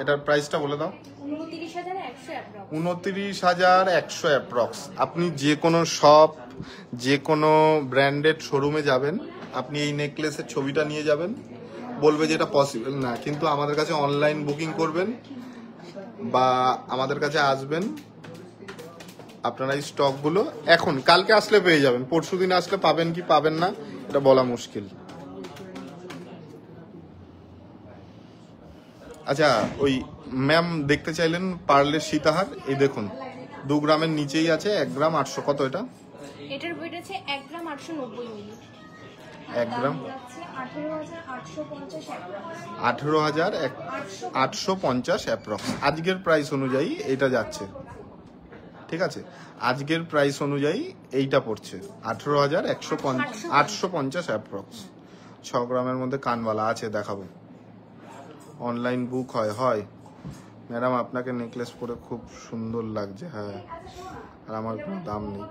এটার প্রাইসটা বলে দাও। 29,100 অ্যাপ্রক্স। 29,100 অ্যাপ্রক্স। আপনি যে কোনো শপ, যে কোনো ব্র্যান্ডেড শোরুমে যাবেন, আপনি এই নেকলেসের ছবিটা নিয়ে যাবেন, বলবে যে এটা পসিবল না, কিন্তু আমাদের কাছে অনলাইন বুকিং করবেন বা আমাদের কাছে আসবেন, আপনারা এই স্টকগুলো এখন কালকে আসলে পেয়ে যাবেন, পরশুদিন আসলে পাবেন কি পাবেন না এটা বলা মুশকিল। আচ্ছা, ওই ম্যাম দেখতে চাইলেন পার্লের সীতাহার, এই দেখুন 2 গ্রামের নিচেই আছে, 1 গ্রাম 800। কত এটা? এটার ওয়েট আছে 1 গ্রাম 890 মিলি। 1 গ্রাম 18,850 অ্যাপ্রক্স। আজকের প্রাইস অনুযায়ী এটা যাচ্ছে। ঠিক আছে, আজকের প্রাইস অনুযায়ী এইটা পড়ছে 18,850 অ্যাপ্রক্স। 6 গ্রামের মধ্যে কানবালা আছে, দেখাবো। অনলাইন বুক হয় ম্যাডাম, আপনাকে নেকলেস পরে খুব সুন্দর লাগছে। হ্যাঁ, আর আমার কোনো দাম নেই।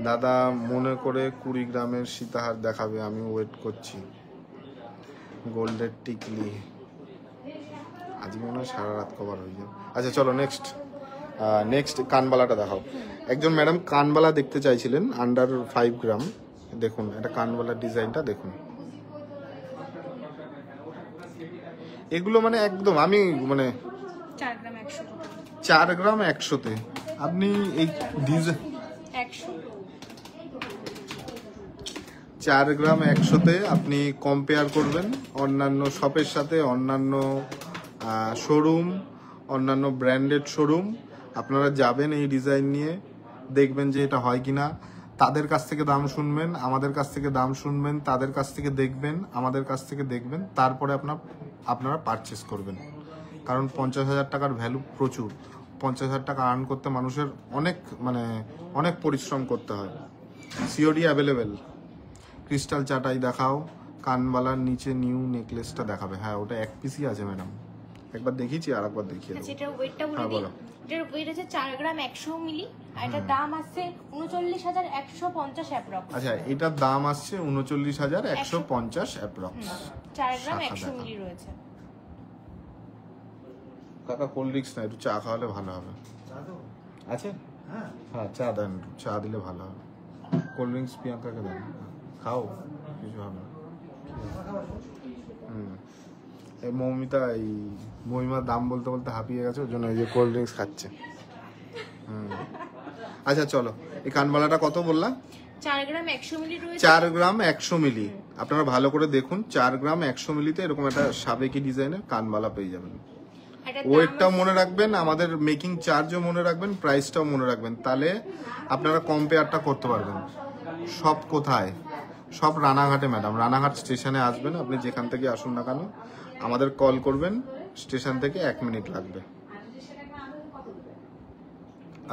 দাদা মনে করে 20 গ্রামের সীতাহার দেখাবে, আমি ওয়েট করছি। গোল্ডের টিকলি আজকে মনে হয় সারা রাত কভার হয়ে যাবে। আচ্ছা চলো নেক্সট কানবালাটা দেখাও। একজন ম্যাডাম কানবালা দেখতে চাইছিলেন আন্ডার 5 গ্রাম। দেখুন এটা কানবালার ডিজাইনটা দেখুন। এগুলো একদম আমি 4 গ্রাম 100তে আপনি এই ডিজাইন 4 গ্রাম 100তে আপনি কম্পেয়ার করবেন অন্যান্য শপের সাথে, অন্যান্য শোরুম, অন্যান্য ব্র্যান্ডেড শোরুম। আপনারা যাবেন এই ডিজাইন নিয়ে, দেখবেন যে এটা হয় কিনা। তাদের কাছ থেকে দাম শুনবেন, আমাদের কাছ থেকে দাম শুনবেন, তাদের কাছ থেকে দেখবেন, আমাদের কাছ থেকে দেখবেন, তারপরে আপনারা পারচেস করবেন। কারণ 50,000 টাকার ভ্যালু প্রচুর। 50,000 টাকা আর্ন করতে মানুষের অনেক পরিশ্রম করতে হয়। COD available. ক্রিস্টাল চাটাই দেখাও, কানবালার নিচে নিউ নেকলেসটা দেখাবে। হ্যাঁ, ওটা এক পিসই আছে ম্যাডাম, একবার দেখিয়েছি আর একবার দেখিয়ে দেবো। আচ্ছা, এটার ওয়েটটা বলে হ্যাঁ, দিই। বলো। এটার ওয়েট আছে 4 গ্রাম 100 মিলি, আর এটার দাম আছে 39,150 অ্যাপ্রক্স। আচ্ছা, এটার দাম আসছে 39,150 অ্যাপ্রক্স। 4 গ্রাম শাখা 100 দেখা। মিলি রয়েছে। কাকা কোল্ড ড্রিঙ্কস না, একটু চা খাওয়ালে ভালো হবে। আছে? হ্যাঁ, চা দেন, একটু চা দিলে ভালো হবে। কোল্ড ড্রিঙ্কস প্রিয়াঙ্কাকে দেন, খাও, কিছু হবে না। এই মৌমিমার দাম বলতে বলতে হাঁপিয়ে গেছে, ওর জন্য এই যে কোল্ড ড্রিঙ্কস খাচ্ছে। আচ্ছা চলো, এই কানবালাটা কত বললাম? 4 গ্রাম 100 মিলি রয়েছে। 4 গ্রাম 100 মিলি। আপনারা ভালো করে দেখুন, 4 গ্রাম 100 মিলিতে এরকম একটা সাবেকি ডিজাইনের কানবালা পেয়ে যাবেন। এটার ওয়েটটাও মনে রাখবেন, আমাদের মেকিং চার্জও মনে রাখবেন, প্রাইসটাও মনে রাখবেন, তাহলে আপনারা কম্পেয়ারটা করতে পারবেন। সব কোথায়? সব রানাঘাটে ম্যাডাম। রানাঘাট স্টেশনে আসবেন, আপনি যেখান থেকে আসুন না কেন, আমাদের কল করবেন, স্টেশন থেকে 1 মিনিট লাগবে।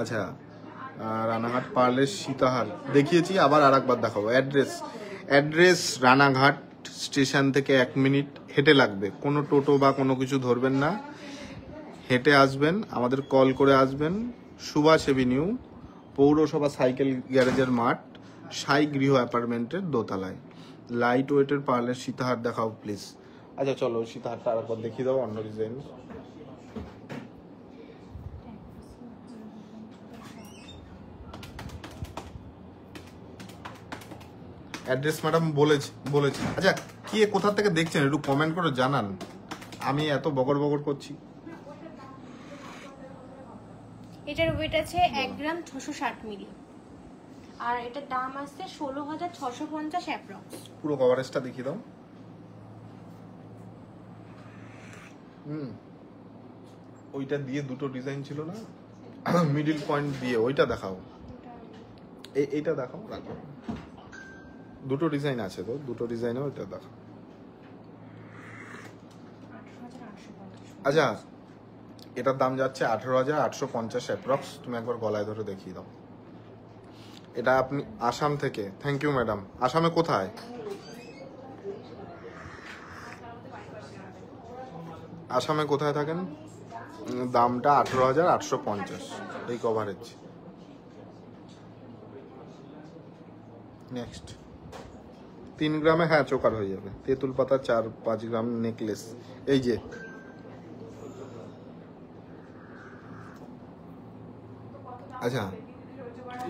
আচ্ছা, রানাঘাট পার্লের সীতাহার দেখিয়েছি, আবার আরেকবার দেখাবো। অ্যাড্রেস রানাঘাট স্টেশন থেকে 1 মিনিট হেঁটে লাগবে। কোনো টোটো বা কোনো কিছু ধরবেন না, হেঁটে আসবেন, আমাদের কল করে আসবেন। সুভাষ এভিনিউ, পৌরসভা সাইকেল গ্যারেজের মাঠ, সাই গৃহ অ্যাপার্টমেন্টের দোতলায়। লাইট ওয়েটের পার্লের সীতাহার দেখাও প্লিজ। আচ্ছা চলো, সীতাহারটা আরেকবার দেখিয়ে দাও, অন্য ডিজাইন। অ্যাড্রেস ম্যাডাম বলেছি। আচ্ছা, কে কোথা থেকে দেখছেন একটু কমেন্ট করে জানান, আমি এত বগর করছি। এটার ওয়েট আছে 1 গ্রাম 660 মিলি, আর এটার দাম আছে 16,650 অ্যাপ্রক্স। পুরো কভারেজটা দেখিয়ে দাও। ওইটা দিয়ে দুটো ডিজাইন ছিল না, মিডিল পয়েন্ট দিয়ে, ওইটা দেখাও। এইটা দেখাও, রাখো। দুটো ডিজাইন আছে তো, দুটো ডিজাইনে ওইটা দেখাও। আচ্ছা, এটার দাম যাচ্ছে 18,850 অ্যাপ্রক্স। তুমি একবার গলায় ধরে দেখিয়ে দাও। এটা আপনি আসাম থেকে। Thank you madam. আসামে কোথায়? আসামে কোথায় থাকেন? দামটা 18,850 এই কভারেজ। নেক্সট 3 গ্রামে, হ্যাঁ চোকার হয়ে যাবে। তেঁতুল পাতা 4-5 গ্রাম নেকলেস। এই যে আচ্ছা,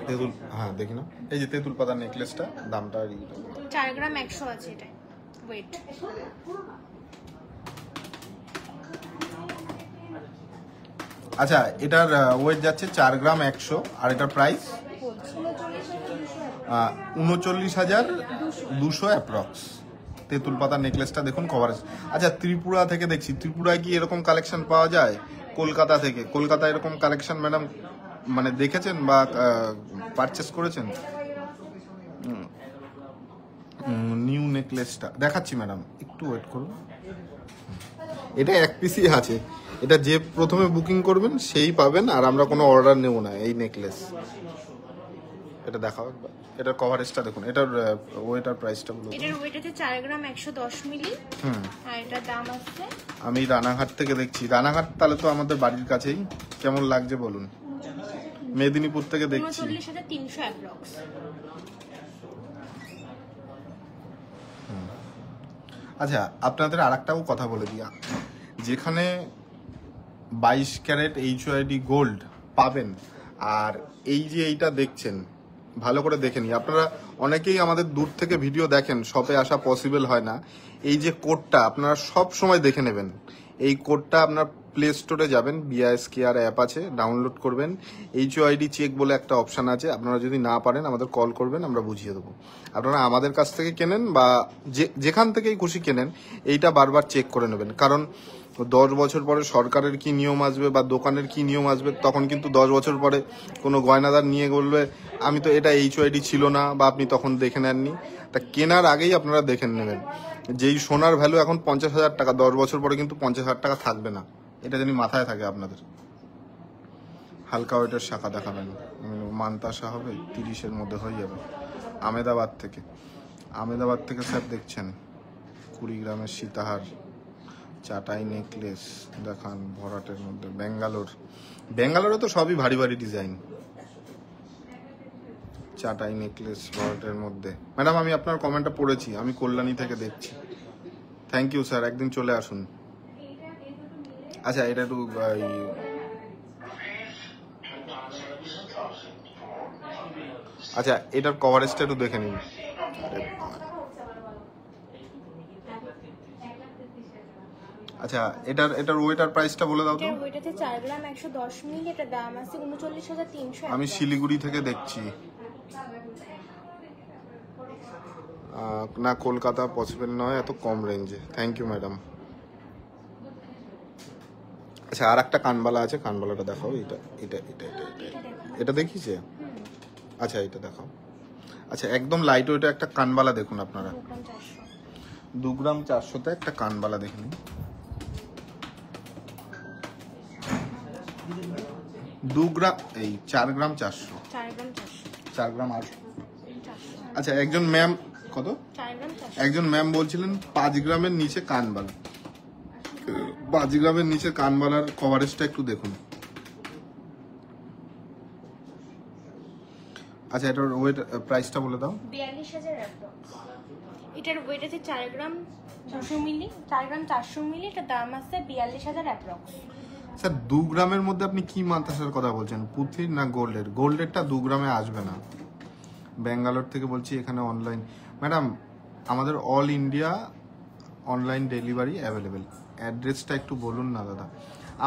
তেঁতুল, হ্যাঁ দেখি না, এই যে তেঁতুল পাতা নেকলেসটা, দামটা 4 গ্রাম 100 আছে এটা ওয়েট। আচ্ছা, এটার ওয়েট যাচ্ছে 4 গ্রাম 100, আর এটার প্রাইস 39,200 অ্যাপ্রক্স। তেঁতুল পাতা নেকলেসটা দেখুন, কভারেজ। আচ্ছা, ত্রিপুরা থেকে দেখছি, ত্রিপুরায় কি এরকম কালেকশন পাওয়া যায়? কলকাতা থেকে, কলকাতা এরকম কালেকশন ম্যাডাম দেখেছেন বা পারচেস করেছেন? নিউ নেকলেসটা দেখাচ্ছি ম্যাডাম, একটু ওয়েট করুন। এটা এক পিসই আছে, এটা যে প্রথমে বুকিং করবেন সেই পাবেন, আর আমরা কোনো অর্ডার নেব না। এই নেকলেস, এটা দেখাও একবার। এটার কভারেজটা দেখুন, এটার ওয়েট আর প্রাইসটা বলুন। এটার ওয়েট আছে 4 গ্রাম 110 মিলি, আর এটার দাম আছে। আমি রানাঘাট থেকে দেখছি। রানাঘাট তাহলে তো আমাদের বাড়ির কাছেই। কেমন লাগছে বলুন? মেদিনীপুর থেকে দেখছি। 39,300 অ্যাপ্রক্স। আচ্ছা, আপনাদের আরেকটাও কথা বলে দিয়া, যেখানে 22 ক্যারেট HYD গোল্ড পাবেন, আর এই যে এইটা দেখছেন, ভালো করে দেখে নি। আপনারা অনেকেই আমাদের দূর থেকে ভিডিও দেখেন, শপে আসা পসিবল হয় না। এই যে কোডটা আপনারা সব সময় দেখে নেবেন। এই কোডটা আপনার প্লে স্টোরে যাবেন, BISKR অ্যাপ আছে, ডাউনলোড করবেন। HYD চেক বলে একটা অপশান আছে, আপনারা যদি না পারেন আমাদের কল করবেন, আমরা বুঝিয়ে দেবো। আপনারা আমাদের কাছ থেকে কেনেন বা যেখান থেকেই খুশি কেনেন, এইটা বারবার চেক করে নেবেন। কারণ 10 বছর পরে সরকারের কি নিয়ম আসবে বা দোকানের কি নিয়ম আসবে, তখন কিন্তু 10 বছর পরে কোনো গয়নাদার নিয়ে বলবে আমি তো এটা HYD ছিল না, বা আপনি তখন দেখে নেননি। তা কেনার আগেই আপনারা দেখে নেবেন। যেই সোনার ভ্যালু এখন 50,000 টাকা, 10 বছর পরে কিন্তু 50,000 টাকা থাকবে না, এটা জানি মাথায় থাকে আপনাদের। হালকা ওয়েটের শাখা দেখাবেন, মানতাসা হবে 30-এর মধ্যে হয়ে যাবে। আমেদাবাদ থেকে স্যার দেখছেন 20 গ্রামের সীতাহার, চাটাই নেকলেস দেখান ভরাটের মধ্যে। ব্যাঙ্গালোরে তো সবই ভারী ভারী ডিজাইন। চাটাই নেকলেস ভরাটের মধ্যে। ম্যাডাম আমি আপনার কমেন্টটা পড়েছি, আমি কল্যাণী থেকে দেখছি। থ্যাংক ইউ স্যার, একদিন চলে আসুন। আচ্ছা এটা একটু আচ্ছা এটার কভারেজটা একটু দেখে নিন। আচ্ছা এটার ওয়েট আর প্রাইসটা বলে দাও তো। এটার ওয়েট আছে 4 গ্রাম 110 মিলি, এটা দাম আছে 39,300। আমি শিলিগুড়ি থেকে দেখছি, না কলকাতা পসিবল নয় এত কম রেঞ্জে। Thank you madam. আচ্ছা আর একটা কানবালা আছে, কানবালাটা দেখাও। এটা দেখিছে? আচ্ছা এটা দেখাও। আচ্ছা একদম লাইট ওয়েটে একটা কানবালা দেখুন আপনারা, 2 গ্রাম 400-তে একটা কানবালা দেখুন। 2 গ্রাম এই 4 গ্রাম 400, 4 গ্রাম 800। আচ্ছা একজন ম্যাম কত? 4 গ্রাম 400। একজন ম্যাম বলছিলেন 5 গ্রামের নিচে কানবালা, 5 গ্রামের নিচে কানবালার কভারেজটা একটু দেখুন। আচ্ছা এটার ওয়েট প্রাইসটা বলে দাও। 42,000 এটার ওয়েট আছে 4 গ্রাম 400 মিলি, 4 গ্রাম 400 মিলি, এটা দাম আছে 42,000 অ্যাপ্রক্স। স্যার 2 গ্রামের মধ্যে আপনি কি মানতাসার কথা বলছেন, পুঁথির না গোল্ডের? গোল্ডেরটা 2 গ্রামে আসবে না। ব্যাঙ্গালোর থেকে বলছি, এখানে অনলাইন ম্যাডাম আমাদের all India online delivery available. অ্যাড্রেসটা একটু বলুন না দাদা।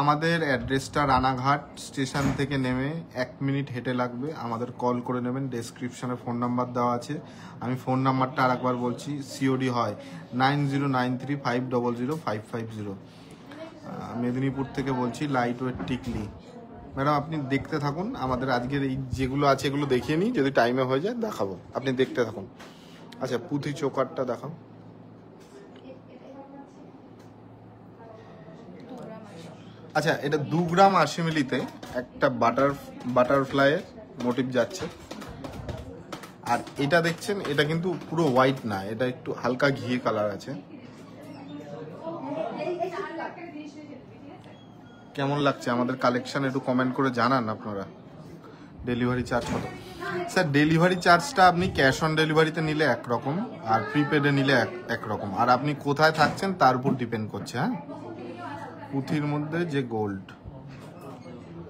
আমাদের অ্যাড্রেসটা রানাঘাট স্টেশন থেকে নেমে 1 মিনিট হেঁটে লাগবে। আমাদের কল করে নেবেন, ডেসক্রিপশনে ফোন নাম্বার দেওয়া আছে। আমি ফোন নাম্বারটা আর একবার বলছি, সিওডি হয় 9093500550। মেদিনীপুর থেকে বলছি, লাইট ওয়েট টিকলি। ম্যাডাম আপনি দেখতে থাকুন, আমাদের আজকের এই যেগুলো আছে এগুলো দেখিয়ে নিই, যদি টাইমে হয়ে যায় দেখাবো, আপনি দেখতে থাকুন। আচ্ছা পুঁথি চোকারটা দেখাও। আচ্ছা এটা 2 গ্রাম 80 মিলিতে একটা বাটারফ্লাইয়ের মোটিভ যাচ্ছে। আর এটা দেখছেন, এটা কিন্তু পুরো হোয়াইট না, এটা একটু হালকা ঘিয়ে কালার আছে। কেমন লাগছে আমাদের কালেকশন একটু কমেন্ট করে জানান আপনারা। ডেলিভারি চার্জ কত? স্যার ডেলিভারি চার্জটা আপনি ক্যাশ অন ডেলিভারিতে নিলে একরকম, আর প্রিপেডে নিলে একরকম, আর আপনি কোথায় থাকছেন তার উপর ডিপেন্ড করছে। হ্যাঁ পুঁথির মধ্যে যে গোল্ড,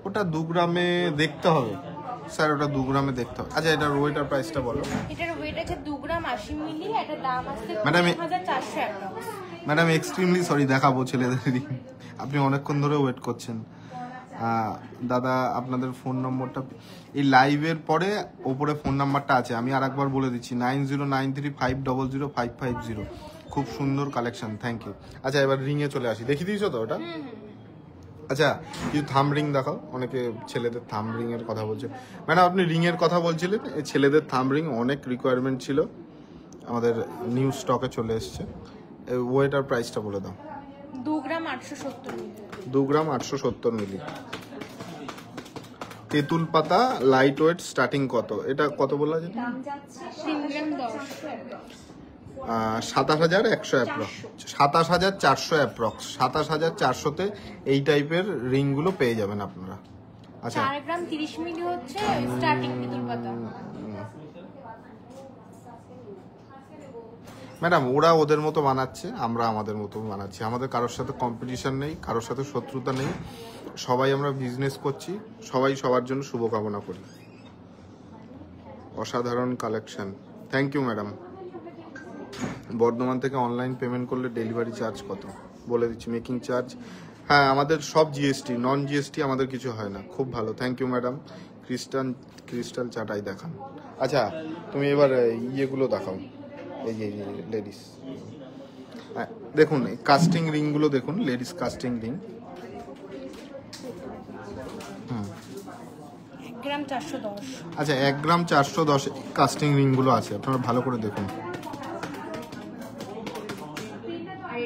ওটা 2 গ্রামে দেখতে হবে স্যার, ওটা 2 গ্রামে দেখতে হবে। আচ্ছা এটার ওয়েট আর প্রাইসটা বলো। এটার ওয়েট আছে 2 গ্রাম 80 মিলি, এটা দাম আছে madam 400 approx. Madam extremely sorry, দেখাবো ছেলেদেরই, আপনি অনেকক্ষণ ধরে ওয়েট করছেন। দাদা আপনাদের ফোন নম্বরটা এই লাইভের পরে ওপরে ফোন নাম্বারটা আছে, আমি আর একবার বলে দিচ্ছি, 9093500550। খুব সুন্দর কালেকশন, থ্যাংক ইউ। আচ্ছা এবার রিংয়ে চলে আসি, দেখিয়ে দিয়েছো তো ওটা? আচ্ছা কিছু থাম রিং দেখাও। অনেকে ছেলেদের থাম রিং এর কথা বলছে। ম্যাডাম আপনি রিং এর কথা বলছিলেন, এই ছেলেদের থাম রিং অনেক রিকোয়ারমেন্ট ছিল, আমাদের নিউ স্টকে চলে এসছে। ওয়েট আর প্রাইসটা বলে দাও। 2 গ্রাম 870 মিলি। 2 গ্রাম 870 মিলি। তেঁতুল পাতা লাইট ওয়েট স্টার্টিং কত? এটা কত বলা যায়? দাম যাচ্ছে 3 গ্রাম 10 27,100 অ্যাপ্রক্স, 27,400 অ্যাপ্রক্স। 27,400-তে এই টাইপের রিংগুলো পেয়ে যাবেন আপনারা। আচ্ছা 4 গ্রাম 30 মিলি হচ্ছে স্টার্টিং তেঁতুল পাতা। ম্যাডাম ওরা ওদের মতো বানাচ্ছে, আমরা আমাদের মতো বানাচ্ছি। আমাদের কারোর সাথে কম্পিটিশন নেই, কারোর সাথে শত্রুতা নেই, সবাই আমরা বিজনেস করছি, সবাই সবার জন্য শুভকামনা করি। অসাধারণ collection, thank you madam. Bardhaman থেকে অনলাইন পেমেন্ট করলে ডেলিভারি চার্জ কত বলে দিচ্ছি। মেকিং চার্জ হ্যাঁ আমাদের সব জিএসটি, নন জিএসটি আমাদের কিছু হয় না। খুব ভালো, থ্যাংক ইউ ম্যাডাম। ক্রিস্টাল চাটাই দেখান। আচ্ছা তুমি এবার ইয়েগুলো দেখাও, এই যে লেডিস দেখুন, কাস্টিং রিংগুলো দেখুন, লেডিস কাস্টিং রিং। 1 গ্রাম 410। আচ্ছা 1 গ্রাম 410 কাস্টিং রিংগুলো আছে, আপনারা ভালো করে দেখুন।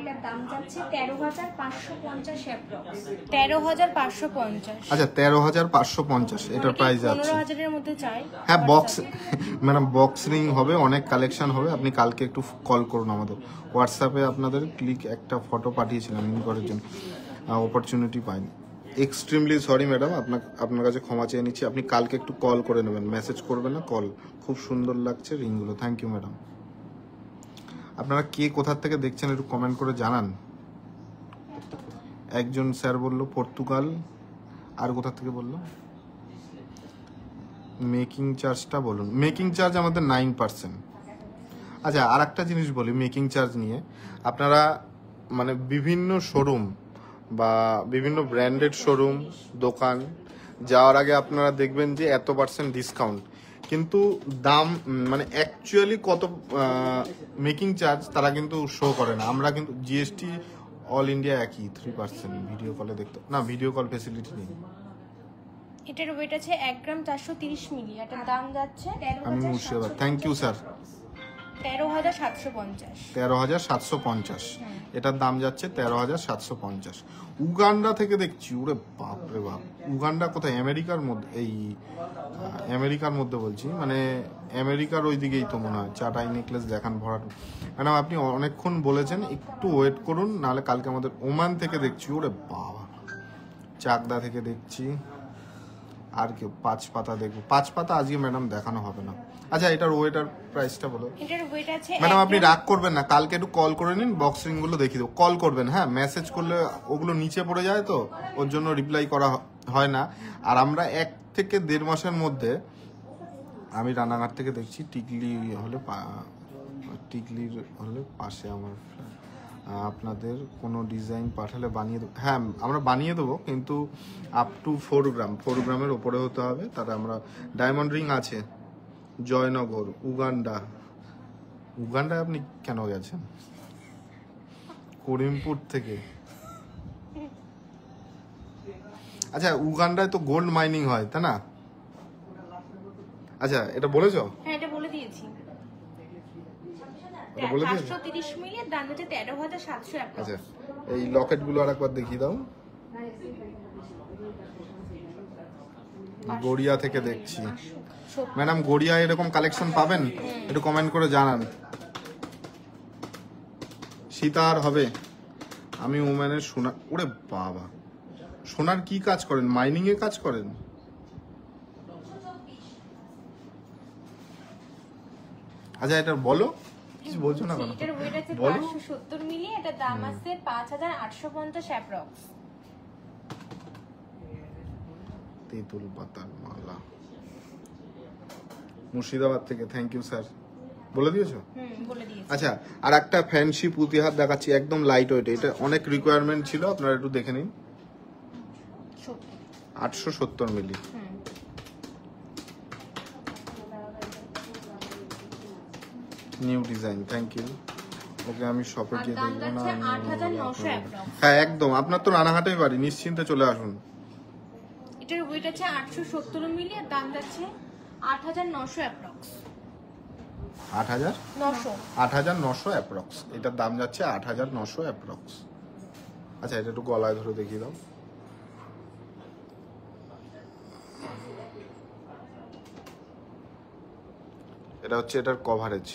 এটার দাম যাচ্ছে 13,550 অ্যাপ্রক্স। 13,550। আচ্ছা 13,550 এটার প্রাইস আছে। 15,000-এর মধ্যে চাই। হ্যাঁ বক্স ম্যাডাম বক্স রিং হবে, অনেক কালেকশন হবে। আপনি কালকে একটু কল করুন আমাদের হোয়াটসঅ্যাপে, আপনাদের ক্লিক একটা ফটো পাঠিয়েছিলাম ইন করার জন্য, অপরচুনিটি পাইনি। এক্সট্রিমলি সরি ম্যাডাম, আপনার কাছে ক্ষমা চেয়ে নিচ্ছি। আপনি কালকে একটু কল করে নেবেন, মেসেজ করবেন না, কল। খুব সুন্দর লাগছে রিংগুলো, থ্যাংক ইউ ম্যাডাম। আপনারা কে কোথা থেকে দেখছেন একটু কমেন্ট করে জানান। একজন স্যার বললো পর্তুগাল, আর কোথা থেকে বললো? মেকিং চার্জটা বলুন। মেকিং চার্জ আমাদের 9%। আচ্ছা আর একটা জিনিস বলি মেকিং চার্জ নিয়ে, আপনারা মানে বিভিন্ন শোরুম বা বিভিন্ন ব্র্যান্ডেড শোরুম দোকান যাওয়ার আগে আপনারা দেখবেন যে এত % ডিসকাউন্ট, কিন্তু দাম মানে অ্যাকচুয়ালি কত মেকিং চার্জ তারা কিন্তু শো করে না। আমরা কিন্তু জিএসটি অল ইন্ডিয়া একই 3%। ভিডিও কলে দেখতে না, ভিডিও কল ফেসিলিটি নেই। এটার ওয়েট আছে 1 গ্রাম 430 মিলি। এটার দাম যাচ্ছে আমি মুর্শিদাবাদ, থ্যাংক ইউ স্যার। 13,750। 13,750 এটার দাম যাচ্ছে 13,750। উগান্ডা থেকে দেখছি, ওরে বাপ রে বাপ, উগান্ডা কোথায়? আমেরিকার মধ্যে, এই আমেরিকার মধ্যে বলছি, মানে আমেরিকার ওই দিকেই তো মনে হয়। চাটাই নেকলেস দেখান ভরাট। ম্যাডাম আপনি অনেকক্ষণ বলেছেন, একটু ওয়েট করুন, নাহলে কালকে আমাদের ওমান থেকে দেখছি, ওরে বাবা। চাকদা থেকে দেখছি, আর কেউ 5 পাতা দেখবো। 5 পাতা আজকে ম্যাডাম দেখানো হবে না। আচ্ছা এটার ওয়েটার প্রাইসটা বলো। এটার ওয়েট আছে ম্যাডাম আপনি রাগ করবেন না, কালকে একটু কল করে নিন, বক্স রিং গুলো দেখিয়ে দেবো। কল করবেন, হ্যাঁ মেসেজ করলে ওগুলো নিচে পড়ে যায় তো, ওর জন্য রিপ্লাই করা হয় না। আর আমরা 1 থেকে 1.5 মাসের মধ্যে, আমি রানাঘাট থেকে দেখছি, টিকলির হলে পাশে আমার আপনাদের কোনো ডিজাইন পাঠালে বানিয়ে দেবো। হ্যাঁ আমরা বানিয়ে দেবো, কিন্তু আপ টু 4 গ্রাম, 4 গ্রামের ওপরে হতে হবে। তারা আমরা ডায়মন্ড রিং আছে জয়নগর, উগান্ডায় আপনি কেন গেছেন? করিমপুর থেকে। আচ্ছা উগান্ডায় তো গোল্ড মাইনিং হয় তাই না? আচ্ছা এটা বলেছো? হ্যাঁ এটা বলে দিয়েছি। এটা বলে দিয়েছো? 430 মিলি, এর দাম হচ্ছে 13,700 টাকা। আচ্ছা এই লকেট গুলো আরেকবার দেখিয়ে দাও। গড়িয়া থেকে দেখছি। ম্যাডাম গড়িয়া এরকম কালেকশন পাবেন? একটু কমেন্ট করে জানান। সীতার হবে। আমি ওম্যানের সোনা, ওরে বাবা, সোনার কি কাজ করেন? মাইনিং এ কাজ করেন? আচ্ছা এটা বলো, কিছু বলছো না কেন? এটার ওয়েট আছে বলো। 570 মিলি। এটার দাম আছে 5,850 অ্যাপ্রক্স। তেঁতুল পাতার মালা, মুর্শিদাবাদ থেকে, থ্যাংক ইউ স্যার। বলে দিয়েছো? বলে দিয়েছি। আচ্ছা আর একটা ফ্যান্সি পুঁতি হাত দেখাচ্ছি, একদম লাইট ওয়েট। এটা অনেক রিকোয়ারমেন্ট ছিল, আপনারা একটু দেখে নিন। 870 মিলি। New design, thank you. Okay আমি শপে গিয়ে দাম দেখবো না। যাচ্ছে 8,900 অ্যাপ্রক্স। হ্যাঁ একদম, আপনার তো রানাঘাটেই বাড়ি, নিশ্চিন্তে চলে আসুন। এটার ওয়েট আছে 870 মিলি। এর দাম যাচ্ছে 8,900 অ্যাপ্রক্স। 8,900 অ্যাপ্রক্স। এটার দাম যাচ্ছে 8,900 অ্যাপ্রক্স। আচ্ছা এটা একটু গলায় ধরে দেখিয়ে দাও। এটা হচ্ছে এটার কভারেজ,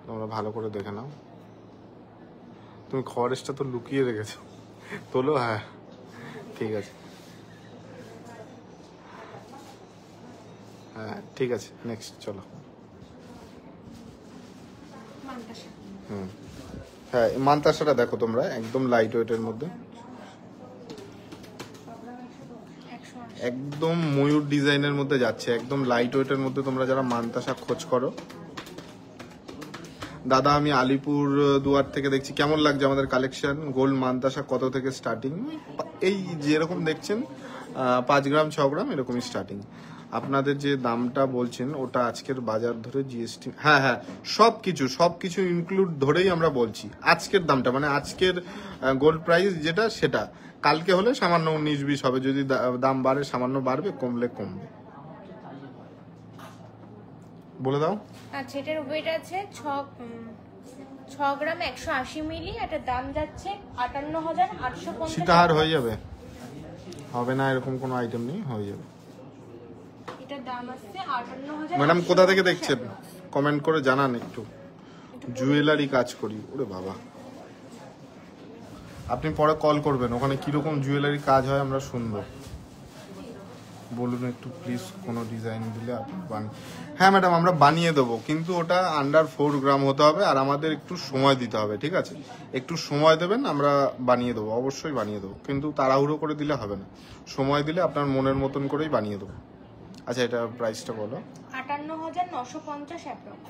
তোমরা ভালো করে দেখে নাও। তুমি কভারেজটা তো লুকিয়ে রেখেছো, তোলো। হ্যাঁ ঠিক আছে, হ্যাঁ ঠিক আছে, নেক্সট চলো। হ্যাঁ মানতাসাটা দেখো তোমরা, একদম লাইট ওয়েটের মধ্যে, একদম ময়ূর ডিজাইনের মধ্যে যাচ্ছে, একদম লাইট ওয়েটের মধ্যে। তোমরা যারা মানতাসা খোঁজ করো, দাদা আমি আলিপুর দুয়ার থেকে দেখছি। কেমন লাগছে আমাদের কালেকশন? গোল্ড মানতাসা কত থেকে স্টার্টিং? এই যেরকম দেখছেন 5 গ্রাম 6 গ্রাম এরকমই স্টার্টিং। আপনাদের যে দামটা বলছেন ওটা আজকের বাজার ধরে জিএসটি, হ্যাঁ হ্যাঁ সবকিছু ইনক্লুড ধরেই আমরা বলছি আজকের দামটা, মানে আজকের গোল্ড প্রাইস যেটা সেটা। কালকে হলে সামান্য 19-20 হবে, যদি দাম বাড়ে সামান্য বাড়বে, কমলে কমবে। বলে দাও। আচ্ছা এটার ওয়েট আছে 6 গ্রাম 180 মিলি, এটার দাম যাচ্ছে 58,850। সীতাহার হয়ে যাবে? হবে না এরকম কোনো আইটেম নেই, হয়ে যাবে। এটার দাম আসছে 58,850। ম্যাডাম কোথা থেকে দেখছেন কমেন্ট করে জানান একটু। জুয়েলারি কাজ করি, ওরে বাবা। আপনি পরে কল করবেন, ওখানে কিরকম জুয়েলারি কাজ হয় আমরা শুনবো। বলুন একটু প্লিজ, কোনো ডিজাইন দিলে আপনি হ্যাঁ ম্যাডাম আমরা বানিয়ে দেবো, কিন্তু ওটা আন্ডার 4 গ্রাম হতে হবে আর আমাদের একটু সময় দিতে হবে, ঠিক আছে? একটু সময় দেবেন, আমরা বানিয়ে দেবো, অবশ্যই বানিয়ে দেবো, কিন্তু তাড়াহুড়ো করে দিলে হবে না। সময় দিলে আপনার মনের মতন করেই বানিয়ে দেবো। আচ্ছা এটা প্রাইসটা বলো। 58,950 অ্যাপ্রক্স।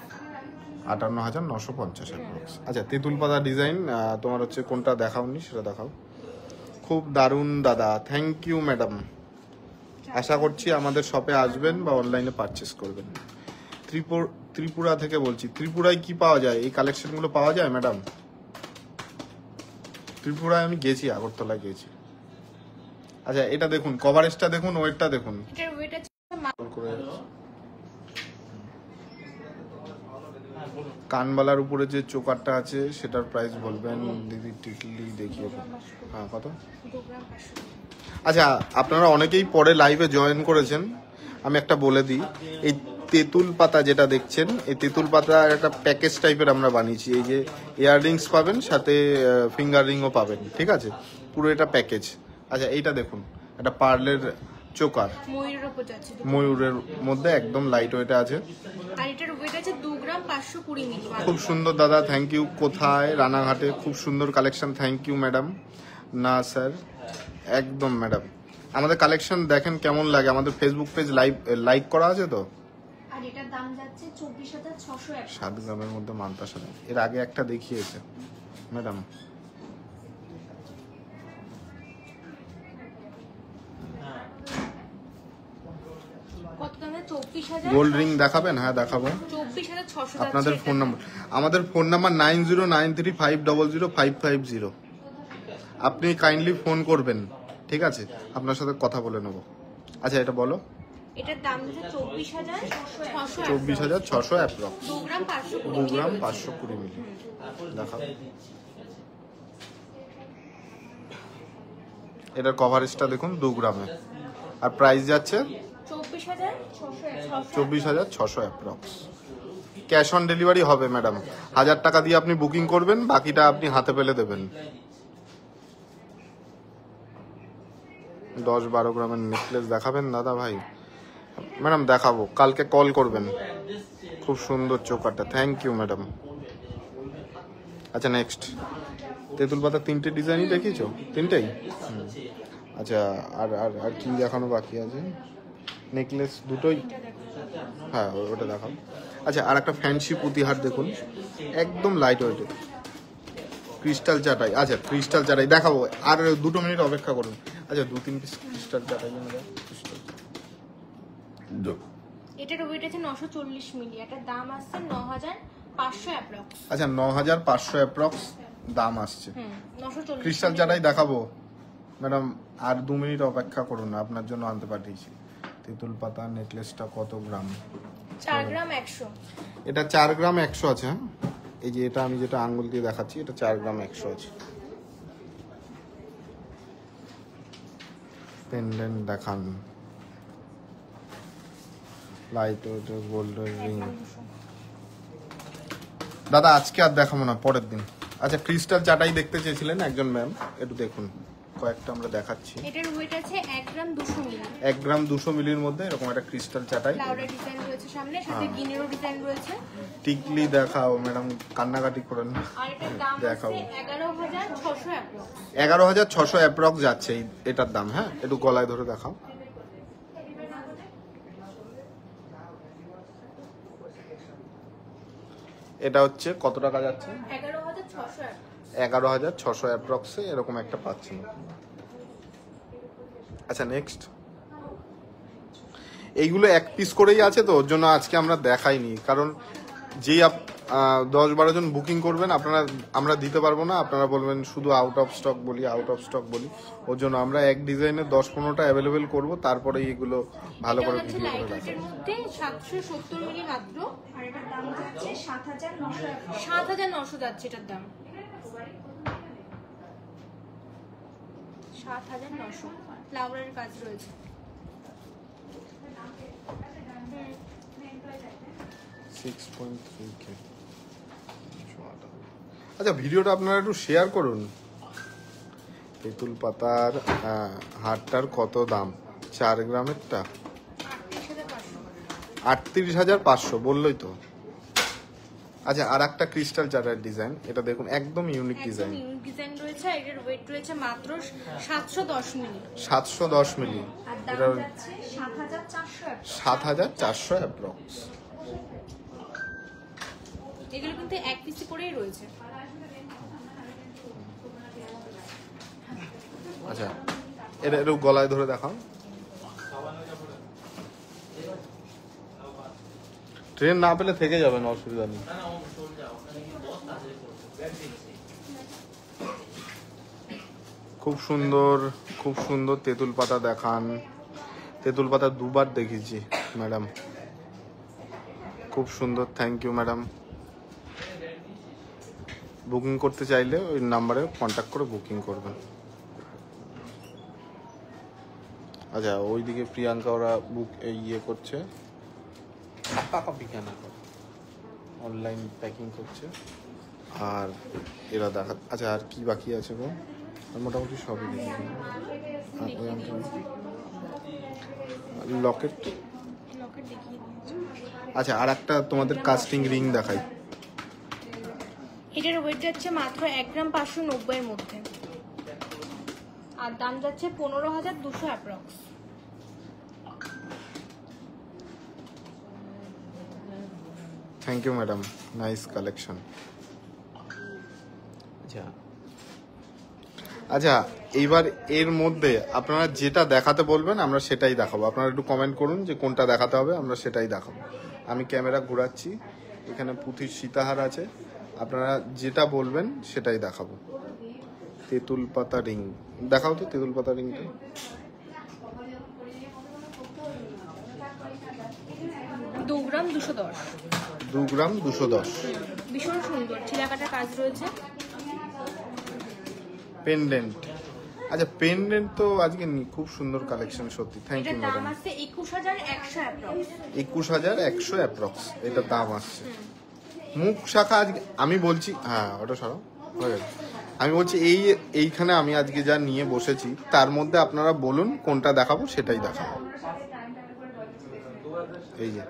58,950 অ্যাপ্রক্স। আচ্ছা তেঁতুল পাতা ডিজাইন তোমার হচ্ছে কোনটা দেখাওনি সেটা দেখাও। খুব দারুণ দাদা, থ্যাংক ইউ ম্যাডাম। আশা করছি আমাদের শপে আসবেন বা অনলাইনে পারচেস করবেন। ত্রিপুরা থেকে বলছি। ত্রিপুরায় কি পাওয়া যায়? এই কালেকশনগুলো পাওয়া যায় ম্যাডাম? ত্রিপুরায় আমি গেছি, আগরতলা গেছি। আচ্ছা এটা দেখুন, কভারেজটা দেখুন, ওয়েটটা দেখুন। এটার ওয়েট আছে কানবালার উপরে যে চোকারটা আছে সেটার প্রাইস বলবেন দিদি। টিকলি দেখিয়ে দেন। হ্যাঁ কত? 2 গ্রাম 500। আচ্ছা আপনারা অনেকেই পরে লাইভে জয়েন করেছেন, আমি একটা বলে দিই। এই তেঁতুল পাতা যেটা দেখছেন, এই তেঁতুল পাতা একটা প্যাকেজ টাইপের আমরা বানিয়েছি। এই যে ইয়াররিংস পাবেন, সাথে ফিঙ্গার রিংও পাবেন, ঠিক আছে? পুরো এটা প্যাকেজ। আচ্ছা এইটা দেখুন, একটা পার্লের চোকার, ময়ূরের উপর যাচ্ছে। ময়ূরের মধ্যে একদম লাইট ওয়েটে আছে। আর এটার ওয়েট আছে 2 গ্রাম 520 মিলি। খুব সুন্দর দাদা, থ্যাংক ইউ। কোথায়? রানাঘাটে। খুব সুন্দর কালেকশন, থ্যাংক ইউ ম্যাডাম। না স্যার, একদম ম্যাডাম। আমাদের কালেকশন দেখেন কেমন লাগে। আমাদের ফেসবুক পেজ লাইক করা আছে তো। আর এটার দাম যাচ্ছে 24,600 7 গ্রামের মধ্যে মানতা সাথে এর আগে একটা দেখিয়েছে ম্যাডাম। কত দামে? 24,000। গোল্ড রিং দেখাবেন? হ্যাঁ দেখাবো। 24,600। আপনাদের ফোন নাম্বার? আমাদের ফোন নাম্বার 9093500550। আপনি কাইন্ডলি ফোন করবেন, ঠিক আছে? আপনার সাথে কথা বলে নেবো। আচ্ছা এটা বলো। এটার দাম হচ্ছে 24,600। 24,600 অ্যাপ্রক্স। 2 গ্রাম 520 2 গ্রাম 520 মিলি। দেখাও। এটার কভারেজটা দেখুন 2 গ্রামে। আর প্রাইস যাচ্ছে 24,600। 24,600 অ্যাপ্রক্স। ক্যাশ অন ডেলিভারি হবে ম্যাডাম। 1000 টাকা দিয়ে আপনি বুকিং করবেন, বাকিটা আপনি হাতে পেলে দেবেন। 10-12 গ্রামের নেকলেস দেখাবেন দাদা ভাই? ম্যাডাম দেখাবো, কালকে কল করবেন। খুব সুন্দর চোকারটা, থ্যাংক ইউ ম্যাডাম। আচ্ছা নেক্সট, তেঁতুল পাতা 3টে ডিজাইনই দেখিয়েছো? 3টেই? আচ্ছা আর আর আর কি দেখানো বাকি আছে? নেকলেস দুটোই? হ্যাঁ ওটা দেখাও। আচ্ছা আর একটা ফ্যান্সি পুঁতিহার দেখুন, একদম লাইট ওয়েটে, ক্রিস্টাল চাটাই। আচ্ছা ক্রিস্টাল চাটাই দেখাবো, আর 2 মিনিট অপেক্ষা করুন। আচ্ছা 2-3 পিস ক্রিস্টাল চাটাই। এটার ওয়েট আছে 940 মিলি। এটার দাম আসছে 9,500 অ্যাপ্রক্স। আচ্ছা 9,500 অ্যাপ্রক্স দাম আসছে। 940। ক্রিস্টাল চাটাই দেখাবো ম্যাডাম, আর 2 মিনিট অপেক্ষা করুন, আপনার জন্য আনতে পাঠিয়েছি। তেঁতুল পাতা নেকলেসটা কত গ্রাম? 4 গ্রাম 100। এটা 4 গ্রাম 100 আছে। হ্যাঁ এই যে এটা আমি যেটা আঙ্গুল দিয়ে দেখাচ্ছি, এটা 4 গ্রাম 100 আছে। পেন্ডেন্ট দেখান, লাইট ওয়েট গোল্ড রিং। দাদা আজকে আর দেখাবো না, পরের দিন। আচ্ছা ক্রিস্টাল চাটাই দেখতে চেয়েছিলেন একজন ম্যাম, একটু দেখুন কয়েকটা আমরা দেখাচ্ছি। এটার ওয়েট আছে 1 গ্রাম 200 মিলি। 1 গ্রাম 200 মিলির মধ্যে এরকম একটা ক্রিস্টাল চাটাই। ফ্লাওয়ারের ডিজাইন রয়েছে সামনে, সাথে গিনেরও ডিজাইন রয়েছে। টিকলি দেখাও ম্যাডাম, কান্নাকাটি করেন। আর এটার দাম দেখাও। আছে 11,600 অ্যাপ্রক্স। 11,600 অ্যাপ্রক্স যাচ্ছে এটার দাম। হ্যাঁ একটু গলায় ধরে দেখাও। এটা হচ্ছে কত টাকা যাচ্ছে? 11,600। 11,600 অ্যাপ্রক্সে এরকম একটা পাচ্ছেন। আচ্ছা নেক্সট, এইগুলো 1 পিস করেই আছে তো, ওর জন্য আজকে আমরা দেখাইনি, কারণ যেই 10-12 জন বুকিং করবেন আপনারা, আমরা দিতে পারবো না। আপনারা বলবেন শুধু আউট অফ স্টক বলি, আউট অফ স্টক বলি। ওর জন্য আমরা এক ডিজাইনের 10-15টা অ্যাভেলেবেল করবো, তারপরে এইগুলো ভালো করে ভিডিও করে রাখবো। এর মধ্যে 770 মিলি মাত্র। আর এটার দাম দাম যাচ্ছে 7,900 7,900 যাচ্ছে এটার দাম। 7,900 ফ্লাওয়ারের কাজ রয়েছে। 6.3K। আচ্ছা, ভিডিওটা আপনারা একটু শেয়ার করুন। তেঁতুল পাতার হারটার কত দাম? 4 গ্রামেরটা 38,500 বললোই তো। আচ্ছা, আর একটা ক্রিস্টাল চাটার ডিজাইন, এটা দেখুন একদম ইউনিক ডিজাইন। একদম ইউনিক ডিজাইন রয়েছে। এটার ওয়েট রয়েছে মাত্র 710 মিলি। 710 মিলি। আর দাম এটা যাচ্ছে 7,400 7,400 অ্যাপ্রক্স। এগুলো কিন্তু এক পিসি করেই রয়েছে। আচ্ছা, এটা একটু গলায় ধরে দেখাও। ট্রেন না পেলে থেকে যাবেন, অসুবিধা নেই। খুব সুন্দর, খুব সুন্দর তেঁতুল পাতা দেখান। তেঁতুল পাতা দুবার দেখিয়েছি ম্যাডাম, খুব সুন্দর। Thank you madam. বুকিং করতে চাইলে ওই নাম্বারে কন্ট্যাক্ট করে বুকিং করবেন। আচ্ছা, ওইদিকে প্রিয়াঙ্কা ওরা বুক ইয়ে করছে, কপি কেনা করে অনলাইন প্যাকিং করছে। আর এরা দেখা, আচ্ছা আর কি বাকি আছে গো? মোটামুটি সবই দেখি। লকেট, লকেট দেখিয়ে দিয়েছি। আচ্ছা আর একটা তোমাদের কাস্টিং রিং দেখাই। এটার ওয়েট যাচ্ছে মাত্র 1 গ্রাম 590 এর মধ্যে, আর দাম যাচ্ছে 15,200 approx. Thank you madam, nice collection. আচ্ছা, এইবার এর মধ্যে আপনারা যেটা দেখাতে বলবেন আমরা সেটাই দেখাবো। আপনারা একটু কমেন্ট করুন যে কোনটা দেখাতে হবে, আমরা সেটাই দেখাবো। আমি ক্যামেরা ঘোরাচ্ছি, এখানে পুঁথির সীতাহার আছে, আপনারা যেটা বলবেন সেটাই দেখাবো। তেঁতুল পাতা রিং দেখাও তো, তেঁতুল পাতা রিংটা। 2 গ্রাম 210। 2 গ্রাম 210। ভীষণ সুন্দর চিলাকাটা কাজ রয়েছে। পেন্ডেন্ট, আচ্ছা পেন্ডেন্ট তো আজকে খুব সুন্দর কালেকশন সত্যি। থ্যাংক ইউ এটার ম্যাডাম। দাম আছে 21,100 অ্যাপ্রক্স। 21,100 অ্যাপ্রক্স এটা দাম আসছে। মুখ শাখা আজকে আমি বলছি, হ্যাঁ ওটা সরাও, হয়ে গেছে। আমি বলছি এইখানে আমি আজকে যা নিয়ে বসেছি তার মধ্যে আপনারা বলুন কোনটা দেখাবো সেটাই দেখাবো। এই যে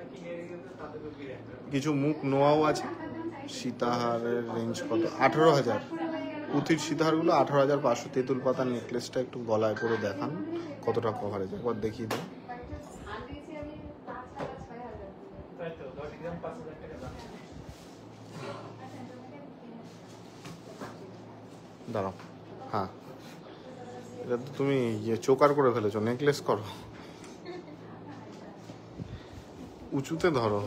কিছু মুখ নোয়াও আছে। সীতাহারের রেঞ্জ কত? 18,000। পুঁথির সীতাহারগুলো 18,500। তেঁতুল পাতা নেকলেসটা একটু গলায় করে দেখান কতটা কভারেজ, একবার দেখিয়ে দিন। দাঁড়াও, হ্যাঁ এটা তো তুমি চোকার করে ফেলেছো, নেকলেস করো, উঁচুতে ধরো।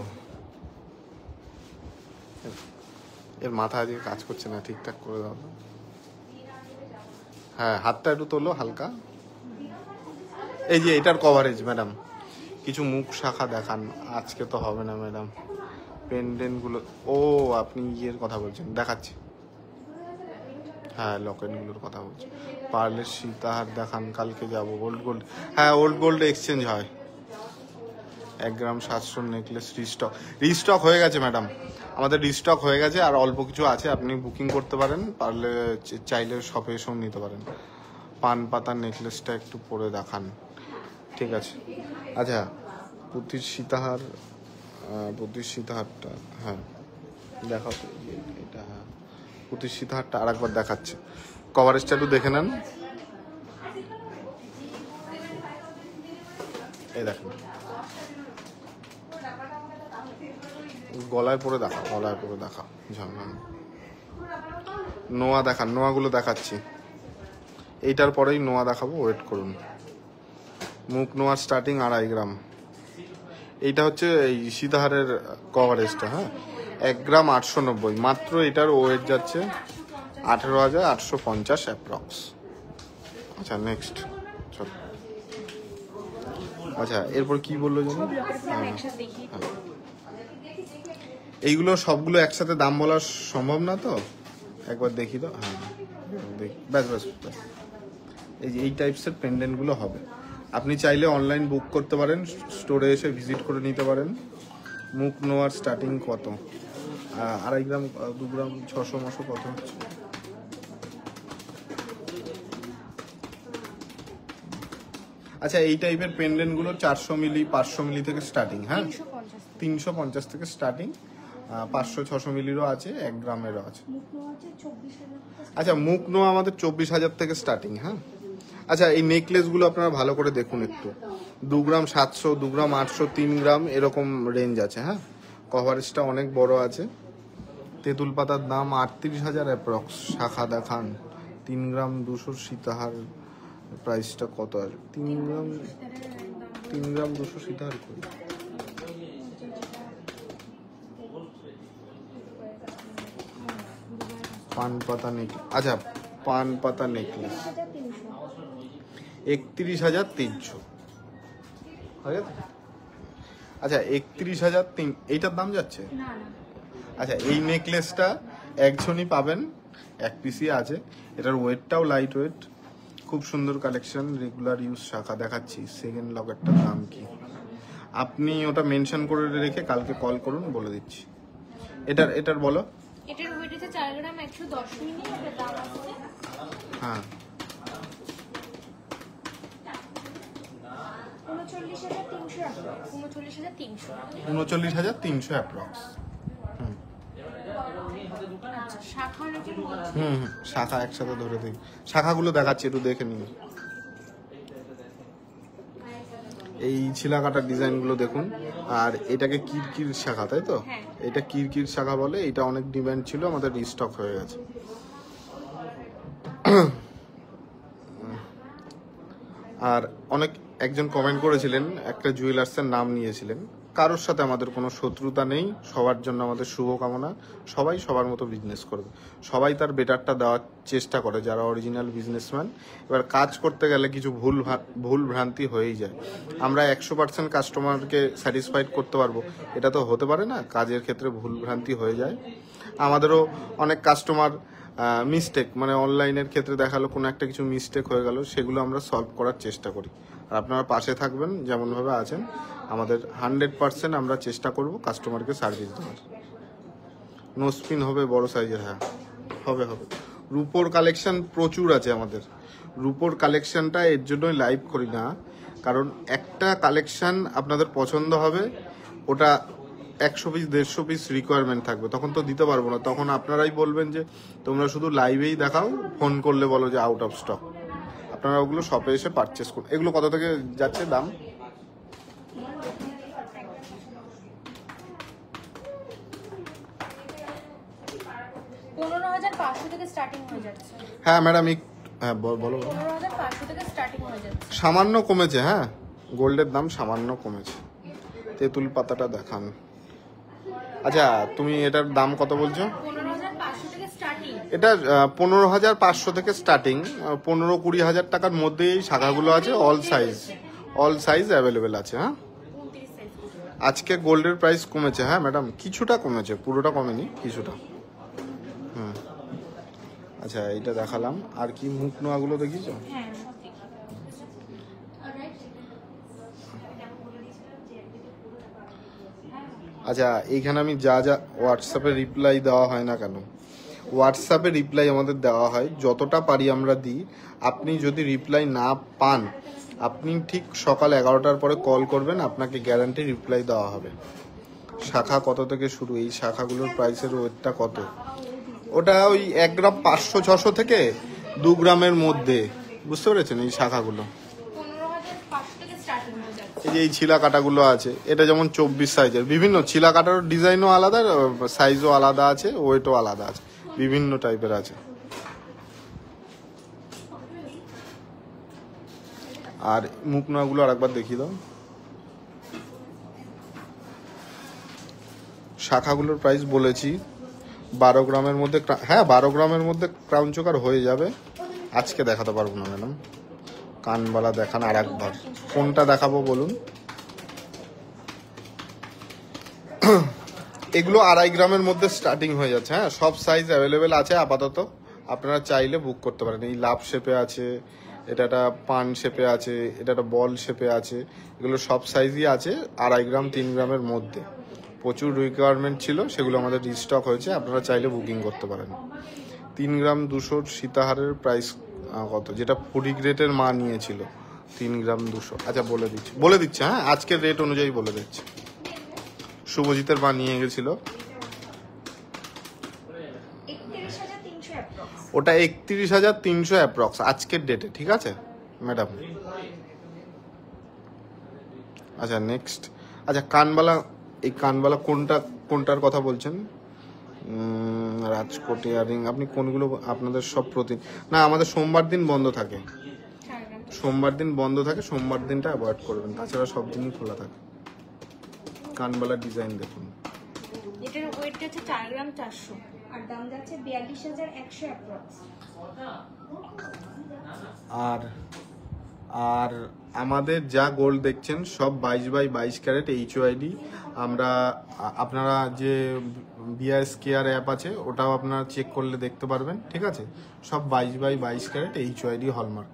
এর মাথা আজকে কাজ করছে না, ঠিকঠাক করে দাও। হ্যাঁ হাতটা একটু তোলো হালকা। এই যে এটার কভারেজ ম্যাডাম, কিছু মুখ শাখা দেখান। আজকে তো হবে না ম্যাডাম, পেন্ডেন্টগুলো। ও আপনি ইয়ের কথা বলছেন, দেখাচ্ছি। হ্যাঁ লকেটগুলোর কথা বলছি। পার্লের সীতাহার দেখান, কালকে যাব। ওল্ড গোল্ড, হ্যাঁ ওল্ড গোল্ড এক্সচেঞ্জ হয়। 1 গ্রাম 700 নেকলেস রিস্টক হয়ে গেছে ম্যাডাম, আমাদের রিস্টক হয়ে গেছে। আর অল্প কিছু আছে, আপনি বুকিং করতে পারেন, পারলে চাইলে শপে এসেও নিতে পারেন। পান পাতার নেকলেসটা একটু পরে দেখান, ঠিক আছে। আচ্ছা পুঁথির সীতাহার, পুঁথির সীতাহারটা হ্যাঁ দেখাও তো, এটা পুঁথির সীতাহারটা আর একবার দেখাচ্ছে। কভারেজটা একটু দেখে নেন। এই দেখেন, গলায় পরে দেখা, গলায় পরে দেখা। ঝামেলা নোয়া দেখান, নোয়াগুলো দেখাচ্ছি। এইটার পরেই নোয়া দেখাবো, ওয়েট করুন। মুখ নোয়ার স্টার্টিং 2.5 গ্রাম। এইটা হচ্ছে এই সীতাহারের কভারেজটা। হ্যাঁ 1 গ্রাম 890 মাত্র। এটার ওয়েট যাচ্ছে 18,850 অ্যাপ্রক্স। আচ্ছা নেক্সট চল। আচ্ছা এরপর কি বললো জানি? এইগুলো সবগুলো একসাথে দাম বলা সম্ভব না তো, একবার দেখি তো। হ্যাঁ দেখি, ব্যাস ব্যাস ব্যাস। এই যে এই টাইপসের পেন্ডেন্টগুলো হবে। আপনি চাইলে অনলাইন বুক করতে পারেন, স্টোরে এসে ভিজিট করে নিতে পারেন। মুখ নোয়ার স্টার্টিং কত? 2.5 গ্রাম 2 গ্রাম 600 মাসো কত হচ্ছে? আচ্ছা, এই টাইপের পেন্ডেন্টগুলো 400 মিলি 500 মিলি থেকে স্টার্টিং। হ্যাঁ, 350 থেকে স্টার্টিং। 500-600 মিলিরও আছে, 1 গ্রামেরও আছে। আচ্ছা, মুখ নোয়া আমাদের 24,000 থেকে স্টার্টিং। হ্যাঁ, আচ্ছা এই নেকলেসগুলো আপনারা ভালো করে দেখুন একটু। 2 গ্রাম 700, 2 গ্রাম 800, 3 গ্রাম এরকম রেঞ্জ আছে। হ্যাঁ, কভারেজটা অনেক বড় আছে। তেঁতুল পাতার দাম 38,000 অ্যাপ্রক্স। শাখা দেখান। 3 গ্রাম 200 সীতাহার প্রাইসটা কত আছে? 3 গ্রাম 200 সীতাহার করি। পান পাতা নেকলেস। আচ্ছা, পান পাতা নেকলেস 31,300। আচ্ছা, 31,003। এইটার দাম যাচ্ছে? আচ্ছা, এই নেকলেসটা একজনই পাবেন, 1 পিসই আছে। এটার ওয়েটটাও লাইট ওয়েট, খুব সুন্দর কালেকশন। রেগুলার ইউজ শাখা দেখাচ্ছি। সেকেন্ড লকেটটার দাম কি আপনি ওটা মেনশন করে রেখে কালকে কল করুন, বলে দিচ্ছি। এটার বলো। এটার ওয়েট আছে 4 গ্রাম 110 মিলি। এটার দাম আছে হ্যাঁ 39,300 অ্যাপ্রক্স। আচ্ছা, শাখা রেটের মধ্যে শাখা একসাথে ধরে দিই। শাখাগুলো দেখাচ্ছি, একটু দেখে নিন। এই ছিলা কাটার ডিজাইনগুলো দেখুন। আর এটাকে কিরকির শাখা, তাই তো? হ্যাঁ। এটা কিরকির শাখা বলে। এটা অনেক ডিমান্ড ছিল, আমাদের রিস্টক হয়ে গেছে। আর একজন কমেন্ট করেছিলেন, একটা জুয়েলার্সের নাম নিয়েছিলেন। কারোর সাথে আমাদের কোনো শত্রুতা নেই, সবার জন্য আমাদের শুভকামনা। সবাই সবার মতো বিজনেস করবে, সবাই তার বেটারটা দেওয়ার চেষ্টা করে, যারা অরিজিনাল বিজনেসম্যান। এবার কাজ করতে গেলে কিছু ভুল ভ্রান্তি হয়েই যায়। আমরা 100% কাস্টমারকে স্যাটিসফাইড করতে পারবো এটা তো হতে পারে না, কাজের ক্ষেত্রে ভুল ভ্রান্তি হয়ে যায়। আমাদেরও অনেক কাস্টমার মিস্টেক, মানে অনলাইনের ক্ষেত্রে দেখালো কোনো একটা কিছু মিস্টেক হয়ে গেল, সেগুলো আমরা সলভ করার চেষ্টা করি। আর আপনারা পাশে থাকবেন যেমনভাবে আছেন। আমাদের 100% আমরা চেষ্টা করব কাস্টমারকে সার্ভিস দেওয়ার। নো স্পিন হবে বড় সাইজের। হ্যাঁ, হবে। রুপোর কালেকশন প্রচুর আছে আমাদের। রুপোর কালেকশনটা এর জন্যই লাইভ করি না, কারণ একটা কালেকশন আপনাদের পছন্দ হবে, ওটা 100 পিস 150 পিস রিকোয়ারমেন্ট থাকবে, তখন তো দিতে পারবো না। তখন আপনারাই বলবেন যে তোমরা শুধু লাইভেই দেখাও, ফোন করলে বলো যে আউট অফ স্টক। আপনারা ওগুলো শপে এসে পারচেস করুন। এগুলো কত থেকে যাচ্ছে দাম? হ্যাঁ ম্যাডাম, হ্যাঁ বলো। 15,500 থেকে স্টার্টিং হয়ে যাচ্ছে। সামান্য কমেছে। হ্যাঁ, গোল্ডের দাম সামান্য কমেছে। তেঁতুল পাতাটা দেখান। আচ্ছা, তুমি এটার দাম কত বলছো? 15,500 থেকে স্টার্টিং। এটা 15,500 থেকে স্টার্টিং। 15-20 হাজার টাকার মধ্যেই এই শাখাগুলো আছে। অল সাইজ অ্যাভেলেবেল আছে। হ্যাঁ, 29 সাইজ। আজকে গোল্ডের প্রাইস কমেছে। হ্যাঁ ম্যাডাম, কিছুটা কমেছে, পুরোটা কমেনি, কিছুটা। আচ্ছা, এটা দেখালাম। আর কি মুখ নোয়াগুলো দেখিয়েছো? হ্যাঁ, সব দেখি। আচ্ছা, এইখানে আমি যা হোয়াটসঅ্যাপে রিপ্লাই দেওয়া হয় না কেন, হোয়াটসঅ্যাপে রিপ্লাই আমাদের দেওয়া হয়, যতটা পারি আমরা দিই। আপনি যদি রিপ্লাই না পান, আপনি ঠিক সকাল 11টার পরে কল করবেন, আপনাকে গ্যারান্টি রিপ্লাই দেওয়া হবে। শাখা কত থেকে শুরু? এই শাখাগুলোর প্রাইসের ওয়েটটা কত? ওটা ওই 1 গ্রাম 500-600 থেকে 2 গ্রামের মধ্যে, বুঝতে পেরেছেন? এই শাখাগুলো 15,500 থেকে স্টার্টিং হয়ে যাচ্ছে। এই যে এই ছিলা কাটাগুলো আছে, এটা যেমন 24 সাইজের, বিভিন্ন ছিলা কাটার ডিজাইনও আলাদা, সাইজও আলাদা আছে, ওয়েটও আলাদা আছে, বিভিন্ন টাইপের আছে। আর মুখ নোয়াগুলো আরেকবার দেখিয়ে দাও। শাখাগুলোর প্রাইস বলেছি 12 গ্রামের মধ্যে। হ্যাঁ, 12 গ্রামের মধ্যে ক্রাউন চোকার হয়ে যাবে। আজকে দেখাতে পারবো না ম্যাডাম, কানবালা দেখান আর একবার। কোনটা দেখাবো বলুন? এগুলো 2.5 গ্রামের মধ্যে স্টার্টিং হয়ে যাচ্ছে। হ্যাঁ, সব সাইজ অ্যাভেলেবেল আছে আপাতত, আপনারা চাইলে বুক করতে পারেন। এই লাভ শেপে আছে, এটা একটা পান শেপে আছে, এটা একটা বল শেপে আছে, এগুলো সব সাইজই আছে 2.5 গ্রাম 3 গ্রামের মধ্যে। প্রচুর রিকোয়ারমেন্ট ছিল, সেগুলো আমাদের রিস্টক হয়েছে, আপনারা চাইলে বুকিং করতে পারেন। 3 গ্রাম 200 সীতাহারের প্রাইস কত, যেটা ফুডি গ্রেটের মা নিয়েছিল 3 গ্রাম 200। আচ্ছা বলে দিচ্ছি, হ্যাঁ আজকের রেট অনুযায়ী বলে দিচ্ছি। শুভজিতের মা নিয়ে গেছিল, 31,300 অ্যাপ্রক্স। ওটা 31,300 অ্যাপ্রক্স আজকের ডেটে, ঠিক আছে ম্যাডাম। আচ্ছা নেক্সট, আচ্ছা কানবালা, এই কানবালা কোনটার কথা বলছেন? রাজকোট ইয়ারিং, আপনি কোনগুলো? আপনাদের সব না, আমাদের সোমবার দিন বন্ধ থাকে, সোমবার দিন বন্ধ থাকে, সোমবার দিনটা অ্যাভয়েড করবেন, তাছাড়া সব দিনই খোলা থাকে। কানবালার ডিজাইন দেখুন, এটার ওয়েটটা হচ্ছে 4 গ্রাম 400 আর দাম যাচ্ছে 42,100 অ্যাপ্রক্স। আর আর আমাদের যা গোল্ড দেখছেন সব 22/22 ক্যারেট HYD। আপনারা যে বিআইএস কেয়ার অ্যাপ আছে, ওটাও আপনারা চেক করলে দেখতে পারবেন, ঠিক আছে। সব 22/22 ক্যারেট HYD হলমার্ক।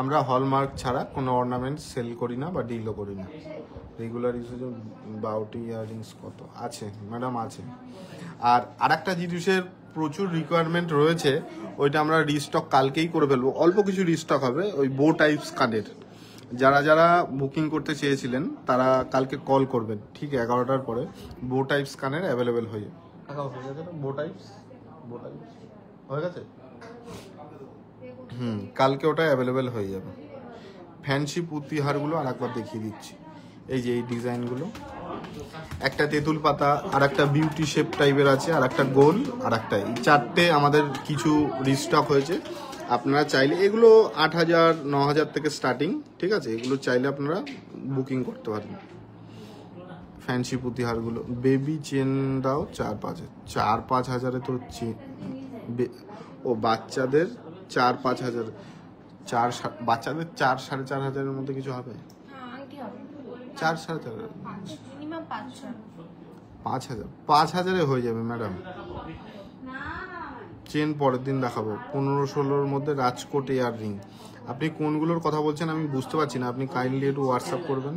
আমরা হলমার্ক ছাড়া কোনো অর্নামেন্ট সেল করি না বা ডিলও করি না। রেগুলার ইউজের বাউটি ইয়াররিংস কত আছে ম্যাডাম? আছে। আর আরেকটা জিনিসের প্রচুর রিকোয়ারমেন্ট রয়েছে, ওইটা আমরা রিস্টক কালকেই করে ফেলবো, অল্প কিছু রিস্টক হবে। ওই বো টাইপস কানের যারা বুকিং করতে চেয়েছিলেন তারা কালকে কল করবেন, ঠিক 11টার পরে। বো টাইপস কানের অ্যাভেলেবেল হয়ে যাবে। বো টাইপস হয়ে গেছে, কালকে ওটা অ্যাভেলেবেল হয়ে যাবে। ফ্যান্সি পুঁতিহারগুলো আর একবার দেখিয়ে দিচ্ছি। এই যে এই ডিজাইনগুলো, একটা তেঁতুল পাতা, আর একটা বিউটি শেপ টাইপের আছে, আর একটা গোল, আর একটা, এই 4টে আমাদের কিছু রিস্টক হয়েছে। আপনারা চাইলে এগুলো 8,000 9,000 থেকে স্টার্টিং, ঠিক আছে। এগুলো চাইলে আপনারা বুকিং করতে পারেন। ফ্যান্সি পুঁতিহারগুলো, বেবি চেন দাও 4-5 হাজারে তো ও বাচ্চাদের 4-5 হাজার, বাচ্চাদের 4-4.5 হাজারের মধ্যে কিছু হবে? আংটি হবে 4-4.5 মিনিমাম 5,000 5,000-এ হয়ে যাবে ম্যাডাম। চেন পরের দিন দেখাবো। 15-16-র মধ্যে রাজকোট ইয়াররিং। আপনি কোনগুলোর কথা বলছেন আমি বুঝতে পারছি না, আপনি কাইন্ডলি একটু হোয়াটসঅ্যাপ করবেন।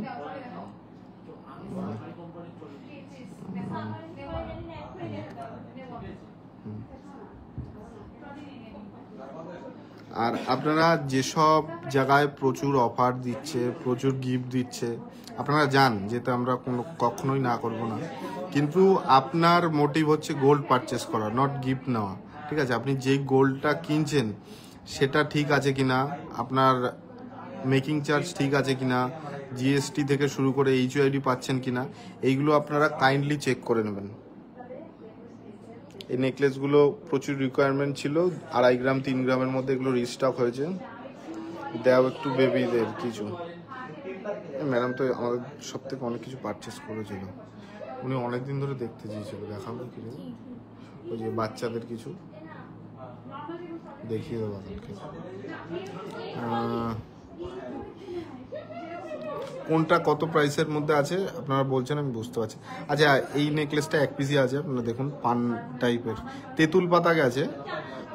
আর আপনারা যেসব জায়গায় প্রচুর অফার দিচ্ছে, প্রচুর গিফট দিচ্ছে, আপনারা জান যেটা আমরা কখনোই না করব না, কিন্তু আপনার মোটিভ হচ্ছে গোল্ড পারচেস করা, নট গিফট নেওয়া, ঠিক আছে। আপনি যেই গোল্ডটা কিনছেন সেটা ঠিক আছে কিনা, আপনার মেকিং চার্জ ঠিক আছে কিনা, জিএসটি থেকে শুরু করে HYD পাচ্ছেন কিনা, এইগুলো আপনারা কাইন্ডলি চেক করে নেবেন। এই নেকলেসগুলো প্রচুর রিকোয়ারমেন্ট ছিল, 2.5 গ্রাম 3 গ্রামের মধ্যে এগুলো রিস্টক হয়েছে। দেও একটু বেবিদের কিছু। ম্যাডাম তো আমাদের সব থেকে অনেক কিছু পারচেস করেছিল, উনি অনেকদিন ধরে দেখতে চেয়েছিল, দেখাবো কি? ওই যে বাচ্চাদের কিছু দেখিয়ে দেবো আপনাকে। কোনটা কত প্রাইসের মধ্যে আছে আপনারা বলছেন, আমি বুঝতে পারছি। আচ্ছা এই নেকলেসটা 1 পিসই আছে, আপনারা দেখুন, পান টাইপের তেঁতুল পাতা গেছে।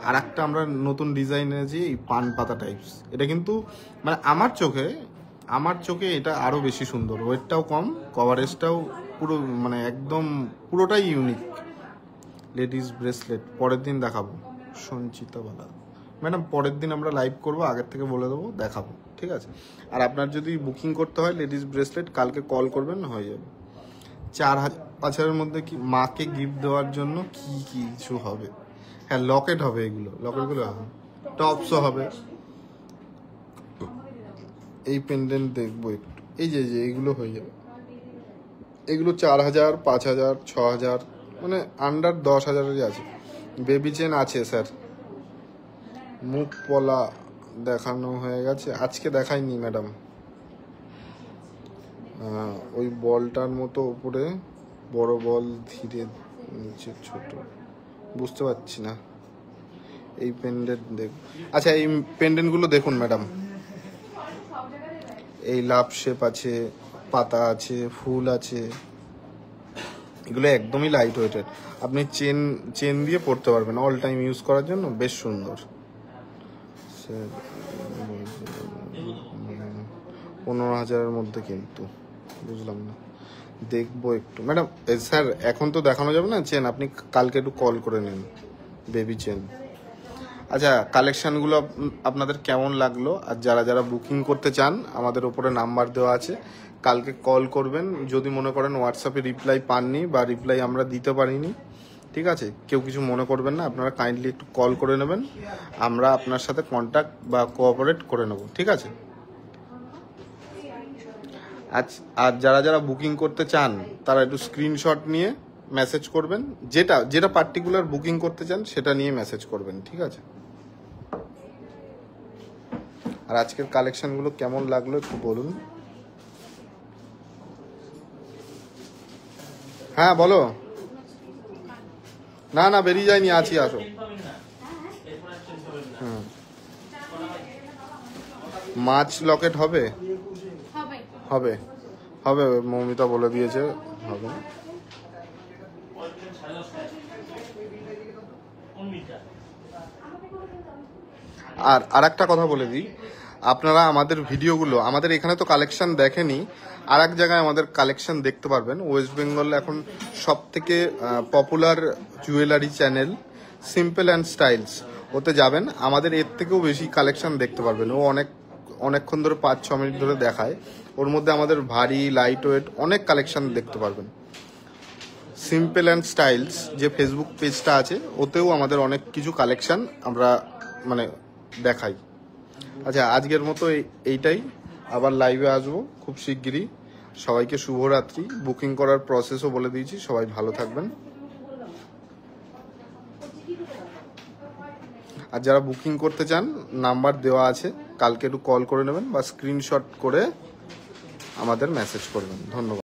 আর একটা আমরা নতুন ডিজাইন এনেছি, এই পান পাতা টাইপস। এটা কিন্তু মানে আমার চোখে এটা আরো বেশি সুন্দর, ওয়েটটাও কম, কভারেজটাও পুরো মানে একদম পুরোটাই ইউনিক। লেডিস ব্রেসলেট পরের দিন দেখাবো। সঞ্চিতা বালা ম্যাডাম পরের দিন আমরা লাইভ করবো, আগের থেকে বলে দেবো, দেখাবো, ঠিক আছে। আর আপনার যদি বুকিং করতে হয় লেডিস ব্রেসলেট, কালকে কল করবেন, হয়ে যাবে। 4,000-5,000-এর মধ্যে কি মাকে গিফট দেওয়ার জন্য কি কিছু হবে? হ্যাঁ লকেট হবে, এগুলো লকেটগুলো হবে, টপসও হবে। এই পেন্ডেন্ট দেখবো একটু, এই যে এইগুলো হয়ে যাবে। এগুলো 4,000, 5,000, 6,000, মানে আন্ডার 10,000-এরই আছে। বেবি চেন আছে স্যার। মুখ পলা দেখানো হয়ে গেছে, আজকে দেখাইনি ম্যাডাম। ওই বলটার মতো উপরে বড় বল, ধীরে নিচে ছোট, বুঝতে পারছি না। এই পেন্ডেন্ট দেখ, আচ্ছা এই পেন্ডেন্টগুলো দেখুন ম্যাডাম। এই লাভ শেপ আছে, পাতা আছে, ফুল আছে, এগুলো একদমই লাইট ওয়েটেড, আপনি চেন দিয়ে পড়তে পারবেন, অল টাইম ইউজ করার জন্য বেশ সুন্দর। 15,000-এর মধ্যে কিন্তু, বুঝলাম না, দেখবো একটু। ম্যাডাম স্যার এখন তো দেখানো যাবে না চেন, আপনি কালকে একটু কল করে নিন, বেবি চেন। আচ্ছা, কালেকশানগুলো আপনাদের কেমন লাগলো? আর যারা যারা বুকিং করতে চান আমাদের উপরে নাম্বার দেওয়া আছে, কালকে কল করবেন। যদি মনে করেন হোয়াটসঅ্যাপে রিপ্লাই পাননি বা রিপ্লাই আমরা দিতে পারিনি, ঠিক আছে, কেউ কিছু মনে করবেন না, আপনারা কাইন্ডলি একটু কল করে নেবেন, আমরা আপনার সাথে কন্ট্যাক্ট বা কোঅপারেট করে নেব, ঠিক আছে। আর যারা যারা বুকিং করতে চান তারা একটু স্ক্রিনশট নিয়ে মেসেজ করবেন, যেটা যেটা পার্টিকুলার বুকিং করতে চান সেটা নিয়ে মেসেজ করবেন, ঠিক আছে। আর আজকের কালেকশনগুলো কেমন লাগলো একটু বলুন। হ্যাঁ বলো। না না বেরিয়ে যায়নি, আছি, আসো। হুম, মাছ লকেট হবে? হবে হবে হবে, মৌমিতা বলে দিয়েছে হবে। আর আরেকটা কথা বলে দিই, আপনারা আমাদের ভিডিওগুলো, আমাদের এখানে তো কালেকশন দেখেনি, আর এক জায়গায় আমাদের কালেকশন দেখতে পারবেন। ওয়েস্ট বেঙ্গল এখন সব থেকে popular jewellery channel simple and styles, ওতে যাবেন, আমাদের এর থেকেও বেশি কালেকশন দেখতে পারবেন। ও অনেকক্ষণ ধরে 5-6 মিনিট ধরে দেখায়, ওর মধ্যে আমাদের ভারী লাইট ওয়েট অনেক কালেকশন দেখতে পারবেন। সিম্পল অ্যান্ড স্টাইলস যে ফেসবুক পেজটা আছে, ওতেও আমাদের অনেক কিছু কালেকশন আমরা মানে দেখাই। আচ্ছা, আজকের মতো এইটাই, আবার লাইভে আসবো খুব শিগগিরই। সবাইকে শুভরাত্রি। বুকিং করার প্রসেসও বলে দিয়েছি, সবাই ভালো থাকবেন। আর যারা বুকিং করতে চান নাম্বার দেওয়া আছে, কালকে একটু কল করে নেবেন বা স্ক্রিনশট করে আমাদের মেসেজ করবেন। ধন্যবাদ।